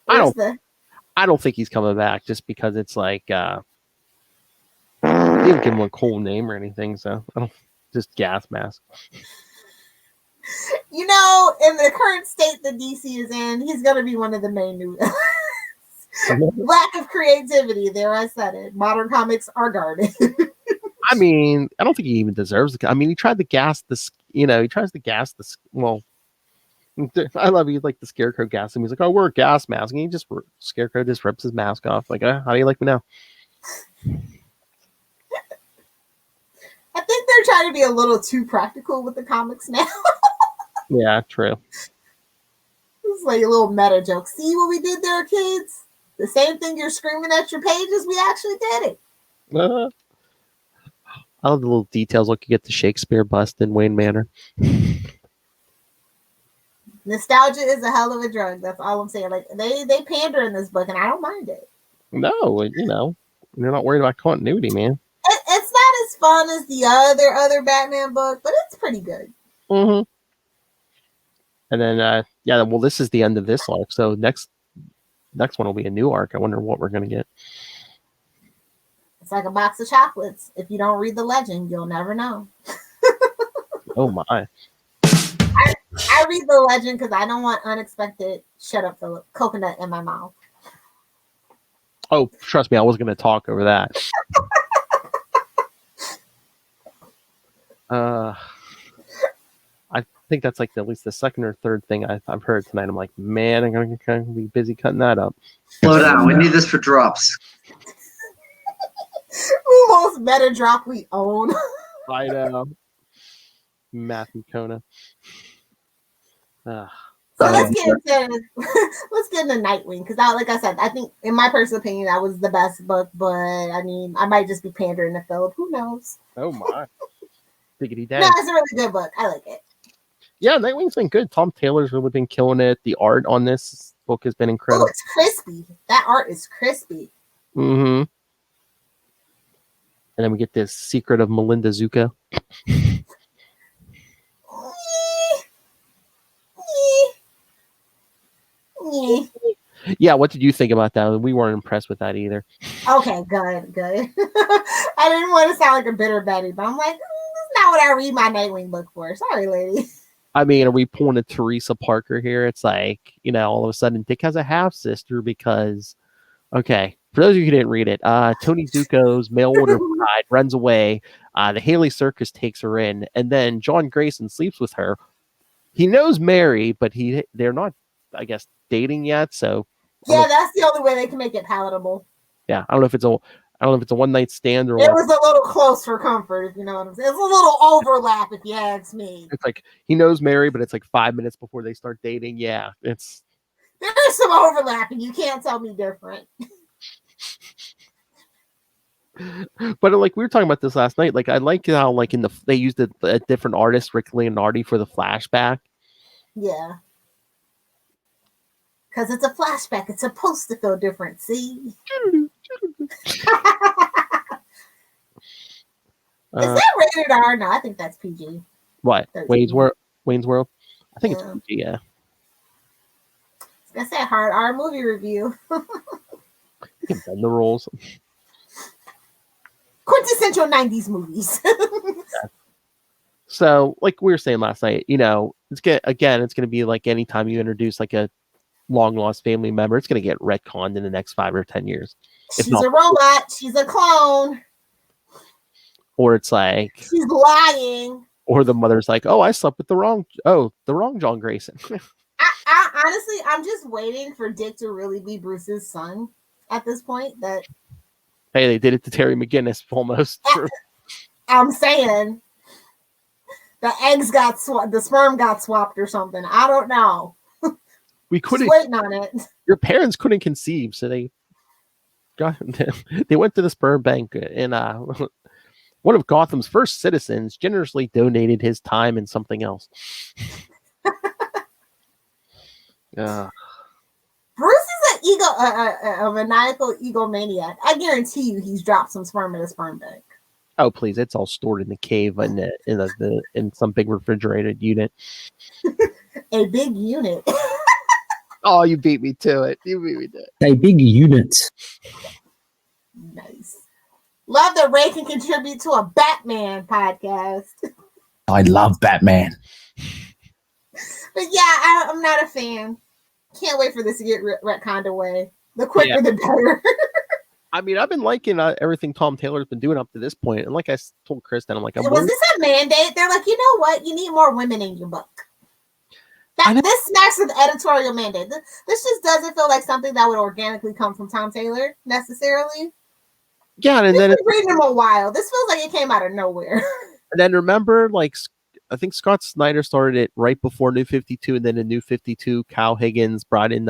I don't think he's coming back just because it's like he didn't give him a cool name or anything, so I don't, just Gas Mask. In the current state that DC is in, he's gonna be one of the main new lack of creativity. There, I said it. Modern comics are garbage. I mean, I don't think he even deserves it. I mean, he tried to gas this. He tries to gas this. Well, I love he like the Scarecrow gas him. He's like, "Oh, we're a gas mask," and Scarecrow just rips his mask off. Like, how do you like me now? I think they're trying to be a little too practical with the comics now. Yeah, true. It's like a little meta joke. See what we did there, kids? The same thing you're screaming at your pages, we actually did it. I love the little details like you get the Shakespeare bust in Wayne Manor. Nostalgia is a hell of a drug. That's all I'm saying. Like they pander in this book, and I don't mind it. No, they're not worried about continuity, man. It's not as fun as the other Batman book, but it's pretty good. Mm-hmm. And then, well, this is the end of this arc. So next one will be a new arc. I wonder what we're gonna get. It's like a box of chocolates. If you don't read the legend, you'll never know. Oh my! I read the legend because I don't want unexpected shut up Philip coconut in my mouth. Oh, trust me, I was gonna talk over that. I think that's like at least the second or third thing I've heard tonight. I'm like, man, I'm gonna be busy cutting that up. Slow down. We need this for drops. Who most meta drop we own? I know. Matthew Kona. So let's get into Nightwing because, like I said, I think in my personal opinion that was the best book. But I mean, I might just be pandering to Philip. Who knows? Oh my! Diggity dad. No, it's a really good book. I like it. Yeah, Nightwing's been good. Tom Taylor's really been killing it. The art on this book has been incredible. Oh, it's crispy. That art is crispy. Mm-hmm. And then we get this secret of Melinda Zuko. Yeah, what did you think about that? We weren't impressed with that either. Okay, good. I didn't want to sound like a bitter Betty, but I'm like, that's not what I read my Nightwing book for. Sorry, lady. I mean, are we pulling a Teresa Parker here? It's like, all of a sudden Dick has a half sister because, okay, for those of you who didn't read it, Tony Zuko's mail order bride runs away. The Haley Circus takes her in, and then John Grayson sleeps with her. He knows Mary, but they're not, I guess, dating yet. So yeah, that's the only way they can make it palatable. Yeah, I don't know if it's a one night stand or it was a little close for comfort, if you know what I'm saying. It's a little overlap, if you ask me. It's like he knows Mary, but it's like 5 minutes before they start dating. Yeah, there's some overlap, and you can't tell me different. But like we were talking about this last night, like I like how like they used a different artist, Rick Leonardi, for the flashback. Yeah, because it's a flashback. It's supposed to feel different. See. Is that rated R? No, I think that's PG. What? 13. Wayne's World? I think it's PG, yeah. I said hard R movie review. You can bend the rules. Quintessential 90s movies. Yeah. So, like we were saying last night, it's going to be like anytime you introduce like a long lost family member, it's going to get retconned in the next 5 or 10 years. She's a robot. She's a clone. Or it's like she's lying. Or the mother's like, "Oh, I slept with the wrong John Grayson." I honestly, I'm just waiting for Dick to really be Bruce's son at this point. That hey, they did it to Terry McGinnis almost. I'm saying the eggs got swapped, the sperm got swapped or something. I don't know. We couldn't waiting on it. Your parents couldn't conceive, so they went to the sperm bank, and one of Gotham's first citizens generously donated his time and something else. Bruce is a maniacal egomaniac. I guarantee you, he's dropped some sperm in a sperm bank. Oh please! It's all stored in the cave in some big refrigerated unit. A big unit. Oh, you beat me to it. A big unit. Nice. Love that Ray can contribute to a Batman podcast. I love Batman. But yeah, I'm not a fan. Can't wait for this to get retconned away. The quicker, the better. I mean, I've been liking everything Tom Taylor's been doing up to this point. And like I told Kristen, I'm like, was this a mandate? They're like, you know what? You need more women in your book. This smacks of editorial mandate. This just doesn't feel like something that would organically come from Tom Taylor necessarily. Yeah, and then it's been reading him a while. This feels like it came out of nowhere. And then remember, like, I think Scott Snyder started it right before New 52, and then in New 52, Kyle Higgins brought in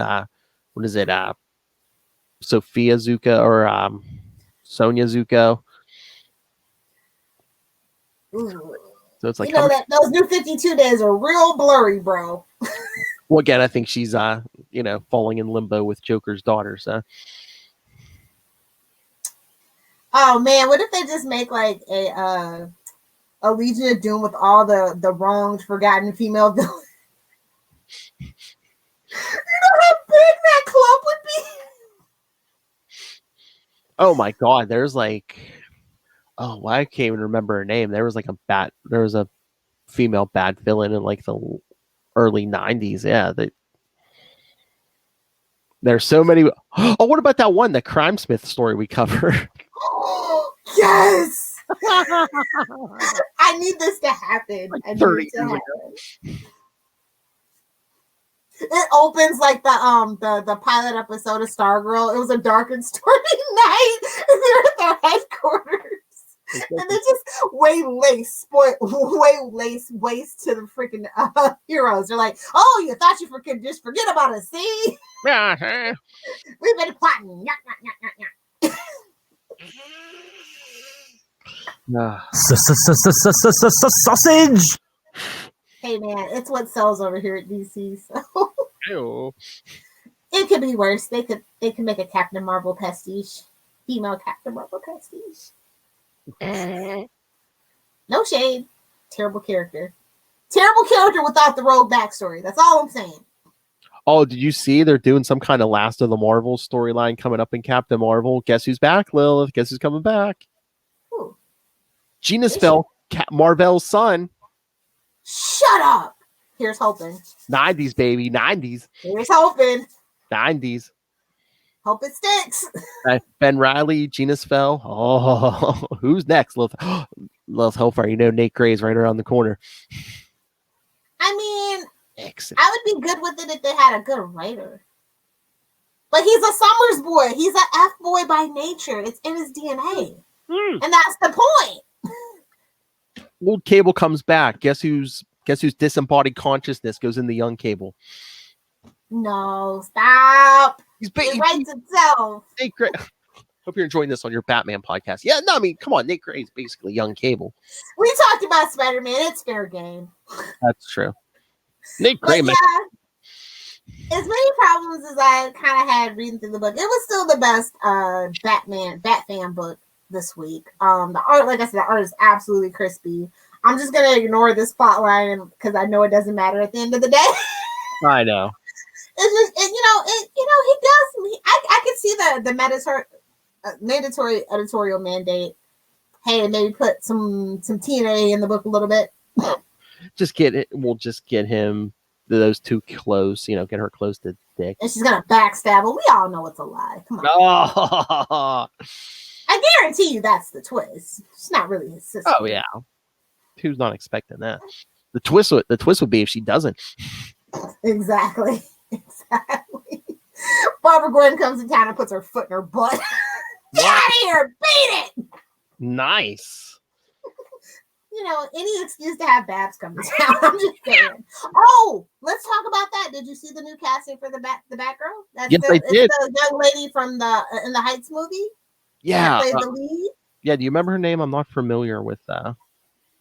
Sophia Zuko or Sonia Zuko. Ooh. So it's like that those New 52 days are real blurry, bro. Well, again, I think she's falling in limbo with Joker's daughter. So. Oh man, what if they just make like a Legion of Doom with all the wronged, forgotten female villains? You know how big that club would be? Oh my God, there's like, I can't even remember her name. There was a female bad villain in like the early 90s. Yeah, there's so many. Oh, what about that one, the Crime Smith story we covered? Yes. I need this to happen. Like I need 30 it to years happen. It opens like the pilot episode of Stargirl. It was a dark and stormy night, and they're at their headquarters, and they just way lace waste to the freaking heroes. They're like, "Oh, you thought you could just forget about us? See, we've been plotting." Sausage. Hey man, it's what sells over here at DC. So Ew. it could be worse. They could make a Captain Marvel pastiche, female Captain Marvel pastiche. No shade. Terrible character without the rogue backstory. That's all I'm saying. Oh, did you see they're doing some kind of Last of the Marvel storyline coming up in Captain Marvel? Guess who's back, Lilith? Guess who's coming back? Who? Gina Spell, Marvel's son. Shut up. Here's hoping. 90s, baby. 90s. Here's hoping. 90s. Hope it sticks. Ben Riley, Gina Spell. Oh, who's next? Lilith Hellfire. You know Nate Gray's right around the corner. I mean, Excellent. I would be good with it if they had a good writer. But he's a Summers boy. He's an F boy by nature. It's in his DNA. And that's the point. Old Cable comes back. Guess whose disembodied consciousness goes in the young Cable? No, stop. It writes itself. Nate Gray. Hope you're enjoying this on your Batman podcast. Yeah, no, I mean, come on. Nate Gray is basically young Cable. We talked about Spider-Man. It's fair game. That's true. Nate Gray, man. Yeah, as many problems as I kind of had reading through the book, it was still the best Batman book this week. The art, like I said, the art is absolutely crispy. I'm just gonna ignore this plot line because I know it doesn't matter at the end of the day. I know. It's just, he does. I can see the mandatory editorial mandate. Hey, maybe put some TNA in the book a little bit. Just get it. We'll just get him those two close. Get her close to Dick. And she's gonna backstab him. We all know it's a lie. Come on. Oh. I guarantee you that's the twist. She's not really his sister. Oh yeah. Who's not expecting that? The twist would be if she doesn't. Exactly. Barbara Gordon comes to town and puts her foot in her butt. Get out of here! Beat it! Nice. Any excuse to have Babs come to town. I'm just saying. Oh, let's talk about that. Did you see the new casting for the Batgirl? Yes, I did. It's the young lady from the In the Heights movie. Yeah. Played the lead. Yeah. Do you remember her name? I'm not familiar with that.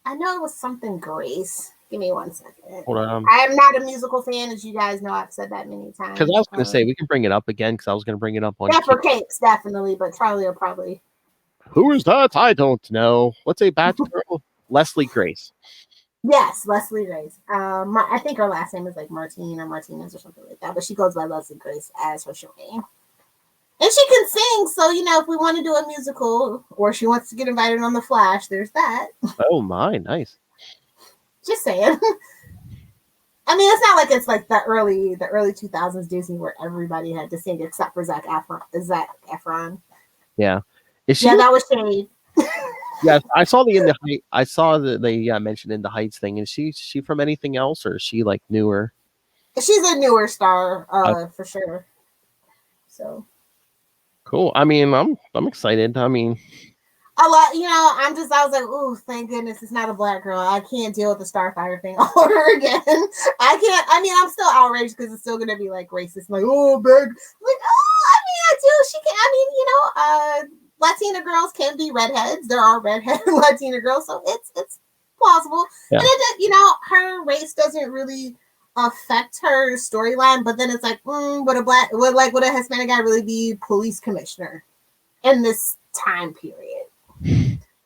I know it was something Grace. Give me 1 second. Hold on. I am not a musical fan, as you guys know. I've said that many times. Because I was going to say we can bring it up again. Because I was going to bring it up on. Yeah, for Capes, definitely, but Charlie will probably. Who is that? I don't know. What's a Batgirl? Leslie Grace. Yes, Leslie Grace. I think her last name is like Martine or Martinez or something like that, but she goes by Leslie Grace as her show name. And she can sing, so if we want to do a musical or she wants to get invited on The Flash, there's that. Oh my, nice. Just saying. I mean, it's not like it's like the early 2000s Disney where everybody had to sing except for Zac Efron. Yeah. Is she? Yeah, that was shade. Yes, I saw I saw that they mentioned In the Heights thing. Is she from anything else, or is she like newer? She's a newer star, for sure. So cool. I mean, I'm excited. I mean, a lot. I was like, ooh, thank goodness it's not a black girl. I can't deal with the Starfire thing all over again. I can't. I mean, I'm still outraged because it's still gonna be like racist. Like, oh, big. Like, I mean, I do. She can. I mean, Latina girls can be redheads. There are redhead Latina girls, so it's plausible. Yeah. And her race doesn't really affect her storyline, but then it's like, would a Hispanic guy really be police commissioner in this time period?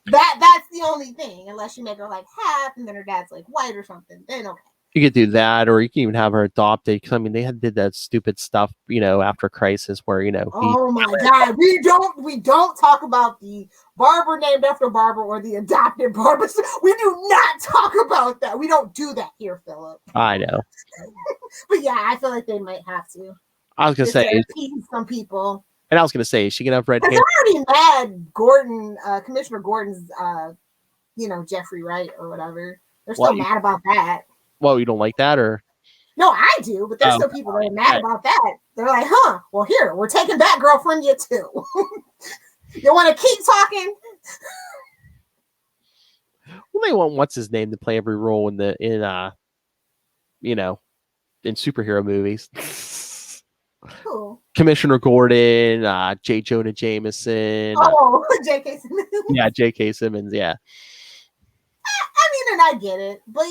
That's the only thing, unless you make her like half and then her dad's like white or something, then okay. You could do that, or you can even have her adopted. Because I mean, did that stupid stuff, after Crisis, where oh my god, we don't talk about the barber named after Barbara or the adopted Barbara. We do not talk about that. We don't do that here, Philip. I know, but yeah, I feel like they might have to. I was gonna say some people, and I was gonna say she can have red hair. They're already mad. Gordon, Commissioner Gordon's, Jeffrey Wright or whatever. They're still mad about that. Well, you don't like that, or? No, I do, but there's still people that are mad about that. They're like, well, here, we're taking that girl from you, too. You want to keep talking? Well, they want what's his name to play every role in superhero movies. Cool. Commissioner Gordon, J. Jonah Jameson. Oh, J.K. Simmons. Yeah, J.K. Simmons, yeah. I mean, and I get it, but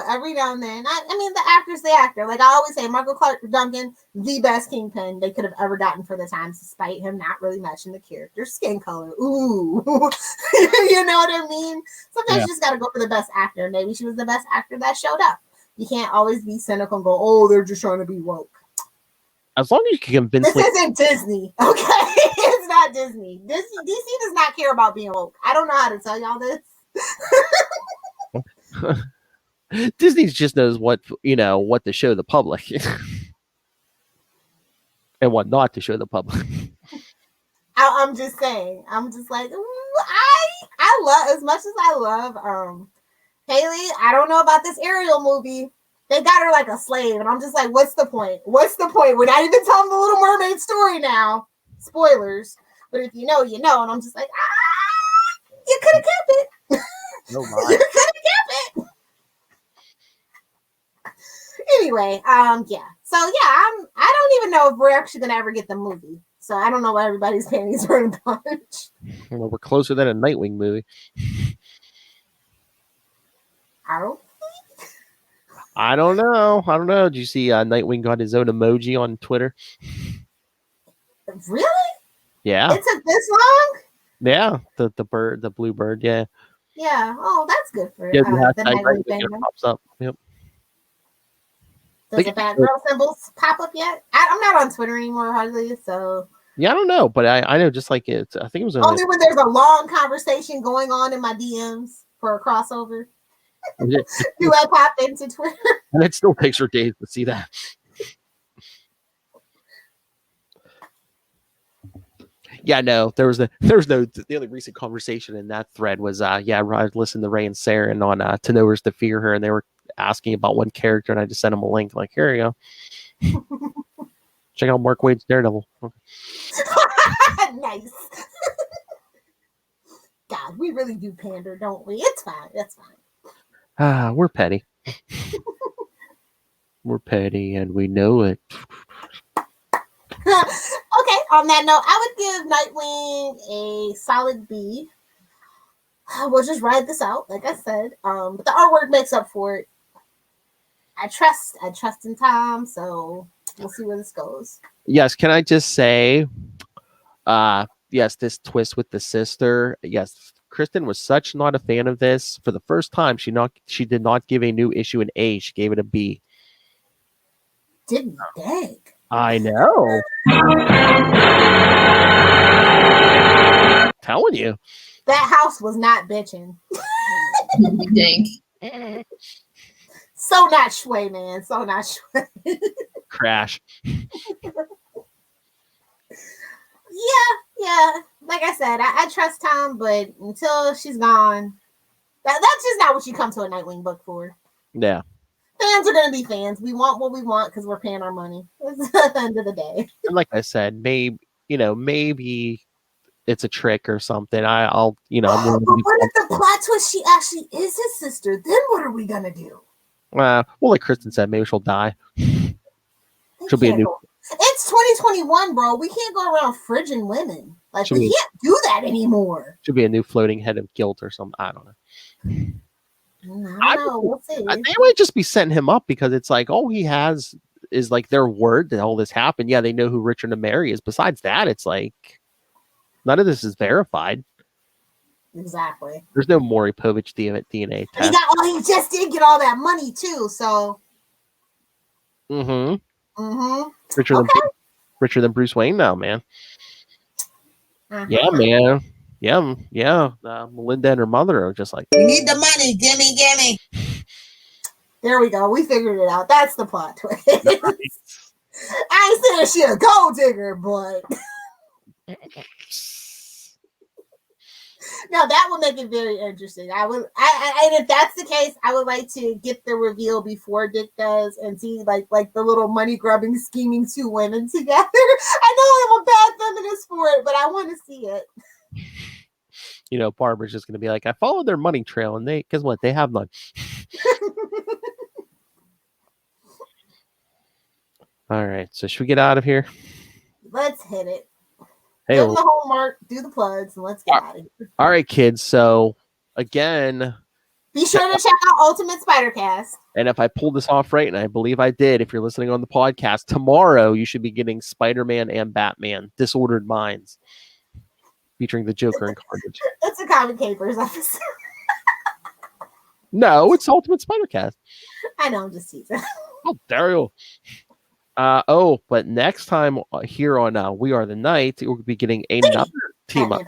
every now and then, I mean, the actor's the actor. Like I always say, Michael Clark Duncan, the best Kingpin they could have ever gotten for the times, despite him not really matching the character's skin color. Ooh, you know what I mean? Sometimes you just got to go for the best actor. Maybe she was the best actor that showed up. You can't always be cynical and go, "Oh, they're just trying to be woke." As long as you can convince. This isn't Disney, okay? It's not Disney. DC does not care about being woke. I don't know how to tell y'all this. Disney just knows what to show the public and what not to show the public. I'm just saying. I'm just like, I love, as much as I love Haley. I don't know about this Ariel movie. They got her like a slave, and I'm just like, what's the point? What's the point? We're not even telling the Little Mermaid story now. Spoilers. But if you know, you know. And I'm just like, you could have kept it. No, you could have kept it. Anyway, yeah. So yeah, I don't even know if we're actually gonna ever get the movie. So I don't know why everybody's panties are in a bunch. Well, we're closer than a Nightwing movie. I don't know. Did you see Nightwing got his own emoji on Twitter? Really? Yeah. It took this long? Yeah, the bird, the blue bird. Yeah. Yeah. Oh, that's good for Yeah, the Nightwing fandom. Pops up. Yep. Does the bad girl symbols pop up yet? I'm not on Twitter anymore hardly, so. Yeah, I don't know, but I know just like it. I think it was only when there's a long conversation going on in my DMs for a crossover. Do I pop into Twitter? And it still takes her days to see that. Yeah, no, the only recent conversation in that thread was I listened to Ray and Saren on To Know Where's to Fear Her, and they were asking about one character, and I just sent them a link like, here you go. Check out Mark Waid's Daredevil. Okay. Nice. God, we really do pander, don't we? It's fine. That's fine. We're petty. We're petty, and we know it. Okay, on that note, I would give Nightwing a solid B. We'll just ride this out, like I said. But the artwork makes up for it. I trust in Tom, so we'll see where this goes. Yes, can I just say, yes, this twist with the sister. Yes, Kristen was such not a fan of this. For the first time, she did not give a new issue an A. She gave it a B. Didn't dang. I know. Telling you. That house was not bitching. Dang. So not Shui, man. So not Shui. Crash. Yeah. Like I said, I trust Tom, but until she's gone, that's just not what you come to a Nightwing book for. Yeah. Fans are going to be fans. We want what we want because we're paying our money. It's at the end of the day. And like I said, maybe it's a trick or something. I'm but what if the plot twist she actually is his sister? Then what are we going to do? Well, like Kristen said, maybe she'll die. She'll be a new. It's 2021, bro. We can't go around fridging women. Like, we can't do that anymore. Should be a new floating head of guilt or something. I don't know. I don't know. We'll see. They might just be setting him up because it's like all he has is like their word that all this happened. Yeah, they know who Richard and Mary is. Besides that, it's like none of this is verified. Exactly. There's no Maury Povich DNA test. He just did get all that money too. So. Richer than Bruce Wayne now, man. Yeah, man. Yeah. Melinda and her mother are just like, we need the money. Gimme. There we go. We figured it out. That's the plot twist. I ain't saying she a gold digger, but now that would make it very interesting. And if that's the case, I would like to get the reveal before Dick does and see like the little money grubbing, scheming two women together. I know I'm a bad feminist for it, but I want to see it. You know, Barbara's just going to be like, I followed their money trail, and guess what? They have none. All right, so should we get out of here? Let's hit it. Hey, give them the homework, do the plugs, and let's get out of here. All right, kids. So again, be sure to check out Ultimate Spider-Cast. And if I pulled this off right, and I believe I did, if you're listening on the podcast, tomorrow you should be getting Spider-Man and Batman, Disordered Minds, featuring the Joker and Carnage. It's a Comic Capers episode. No, it's Ultimate Spider-Cast. I know, I'm just teasing. Oh, dare you. But next time here on We Are the Night, we'll be getting another team up.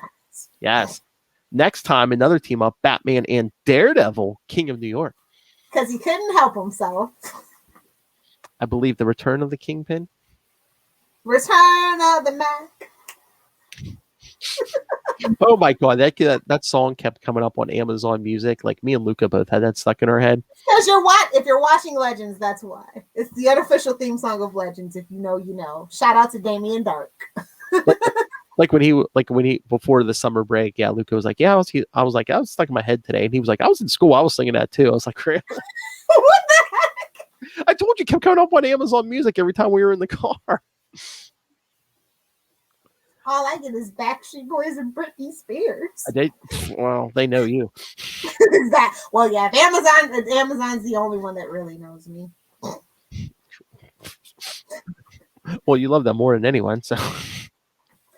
Yes. Next time, another team up, Batman and Daredevil, King of New York. Because he couldn't help himself. I believe the Return of the Kingpin. Return of the Mac. Oh my God, that song kept coming up on Amazon Music. Like me and Luca both had that stuck in our head. Because if you're watching Legends, that's why. It's the unofficial theme song of Legends. If you know, you know. Shout out to Damien Dark. Like when he before the summer break, yeah, Luca was like, yeah, I was like, I was stuck in my head today, and he was like, I was in school, I was singing that too. I was like, really? What the heck? I told you, it kept coming up on Amazon Music every time we were in the car. All I get is Backstreet Boys and Britney Spears. They know you. Well, yeah, if Amazon's the only one that really knows me. Well, you love them more than anyone, so.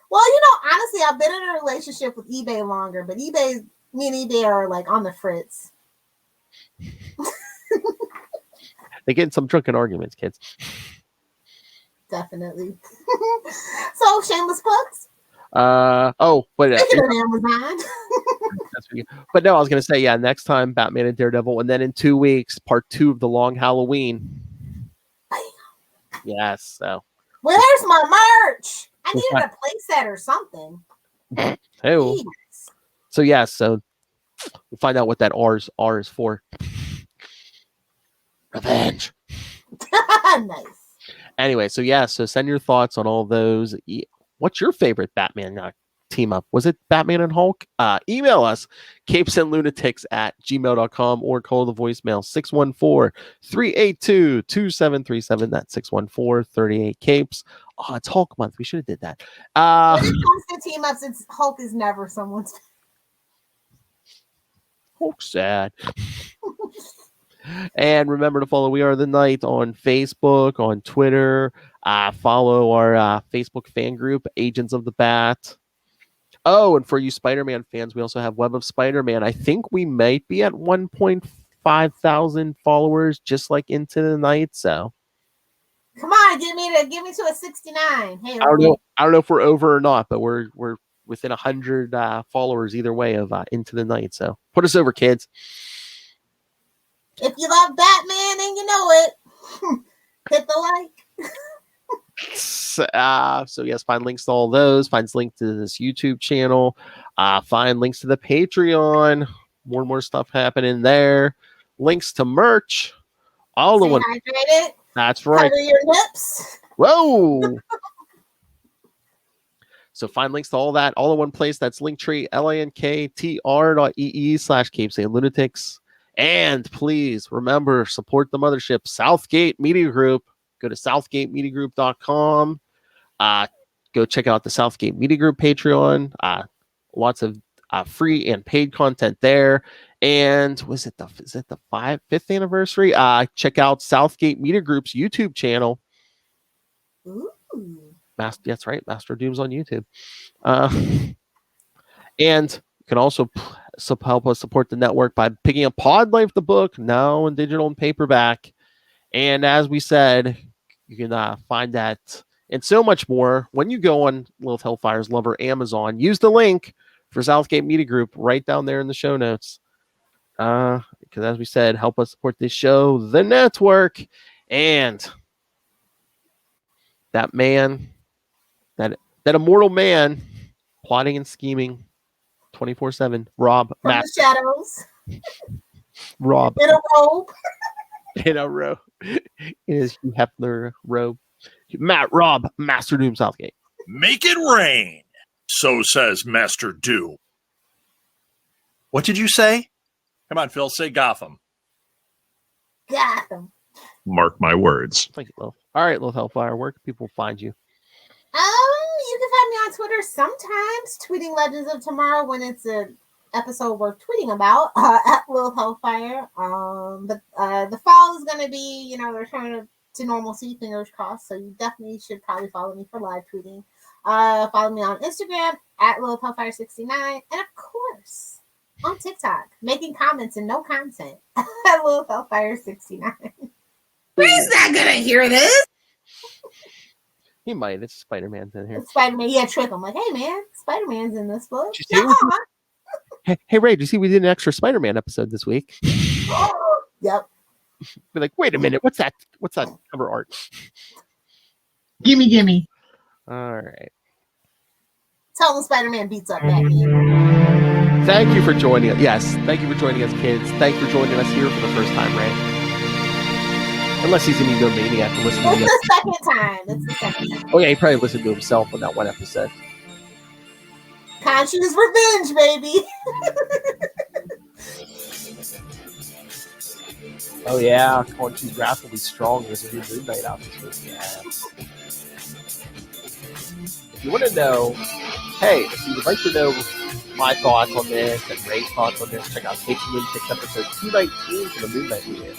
Well, honestly, I've been in a relationship with eBay longer, but me and eBay are like on the fritz. They get in some drunken arguments, kids. Definitely. So, shameless plugs. But Amazon. But no, I was gonna say, yeah, next time Batman and Daredevil, and then in 2 weeks, part 2 of the Long Halloween. Yes. So. Where's my merch? I needed a playset or something. Hey. So yeah, so we'll find out what that R is for. Revenge. Nice. Anyway, so yeah, so send your thoughts on all those. What's your favorite Batman team up? Was it Batman and Hulk? Email us, capesandlunatics@gmail.com, or call the voicemail 614-382-2737. That's 614-38-CAPES. Oh, it's Hulk month. We should have did that. When it comes to team ups, Hulk is never someone's. Hulk's sad. And remember to follow We Are the Night on Facebook, on Twitter. Follow our Facebook fan group, Agents of the Bat. Oh, and for you Spider-Man fans, we also have Web of Spider-Man. I think we might be at 1.5 thousand followers, just like Into the Night. So come on, give me to a 69. Hey, I don't know if we're over or not, but we're within 100 followers either way of Into the Night. So put us over, kids. If you love Batman and you know it, hit the like. So yes, find links to all those. Find links to this YouTube channel. Find links to the Patreon. More and more stuff happening there. Links to merch. All the one. Hydrated. That's right. Cover your lips. Whoa. So find links to all that all in one place. That's Linktree, linktr.ee/capesandlunatics. And please remember, support the mothership, Southgate Media Group. Go to southgatemediagroup.com. Go check out the Southgate Media Group Patreon. Lots of free and paid content there. And is it the 5th anniversary? Check out Southgate Media Group's YouTube channel. Ooh. That's right, Master Doom's on YouTube. And you can also help us support the network by picking up Pod Life, the book, now in digital and paperback. And as we said, you can find that and so much more when you go on Lilith Hellfire's Lover Amazon. Use the link for Southgate Media Group right down there in the show notes. Because as we said, help us support this show, the network, and that man, that immortal man, plotting and scheming 24/7. Rob, From Matt, the shadows. Rob In a robe. in a row, in his Hugh Hefner robe. Matt, Rob, Master Doom Southgate. Make it rain. So says Master Doom. What did you say? Come on, Phil. Say Gotham. Gotham. Mark my words. Thank you, Lil. All right, Lil Hellfire, where can people find you? You can find me on Twitter sometimes, tweeting Legends of Tomorrow when it's an episode worth tweeting about, at Lil Hellfire. But the fall is going to be, return to normalcy, fingers crossed. So you definitely should probably follow me for live tweeting. Follow me on Instagram at Lil Hellfire 69, and of course on TikTok, making comments and no content at Lil Hellfire 69. He's not gonna hear this. He might. It's Spider-Man's in here. Spider-Man, yeah, trick him. Like, hey man, Spider-Man's in this book. Did you see hey, Ray, did you see we did an extra Spider-Man episode this week? Yep. Be like, wait a minute, what's that cover art? Gimme. All right. Tell him Spider-Man beats up Batman. Thank you for joining us. Yes, thank you for joining us, kids. Thanks for joining us here for the first time, Ray. Unless he's an egomaniac and listen to It's the second time. It's the second time. Oh yeah, he probably listened to himself on that one episode. Conscious revenge, baby. Oh yeah, Conchu's wrath will be strong. There's a new Moon Knight out this week. Yeah. If you want to know, hey, if you would like to know my thoughts on this and Ray's thoughts on this, check out Capes and Lunatics episode 219 for the Moon Knight review.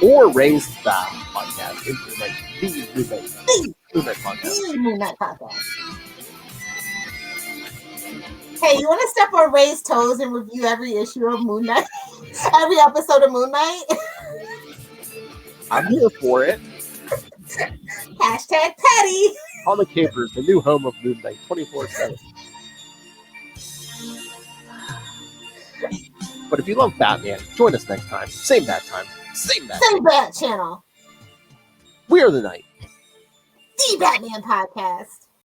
Or Ray's podcast, the Moon Knight podcast. Moon Knight podcast. Hey, you want to step on Ray's toes and review every issue of Moon Knight? Every episode of Moon Knight? I'm here for it. Hashtag petty. On the Capers, the new home of Moon Knight, 24/7. But if you love Batman, join us next time. Same bat time. Same bat channel. We are the Night. The Batman Podcast.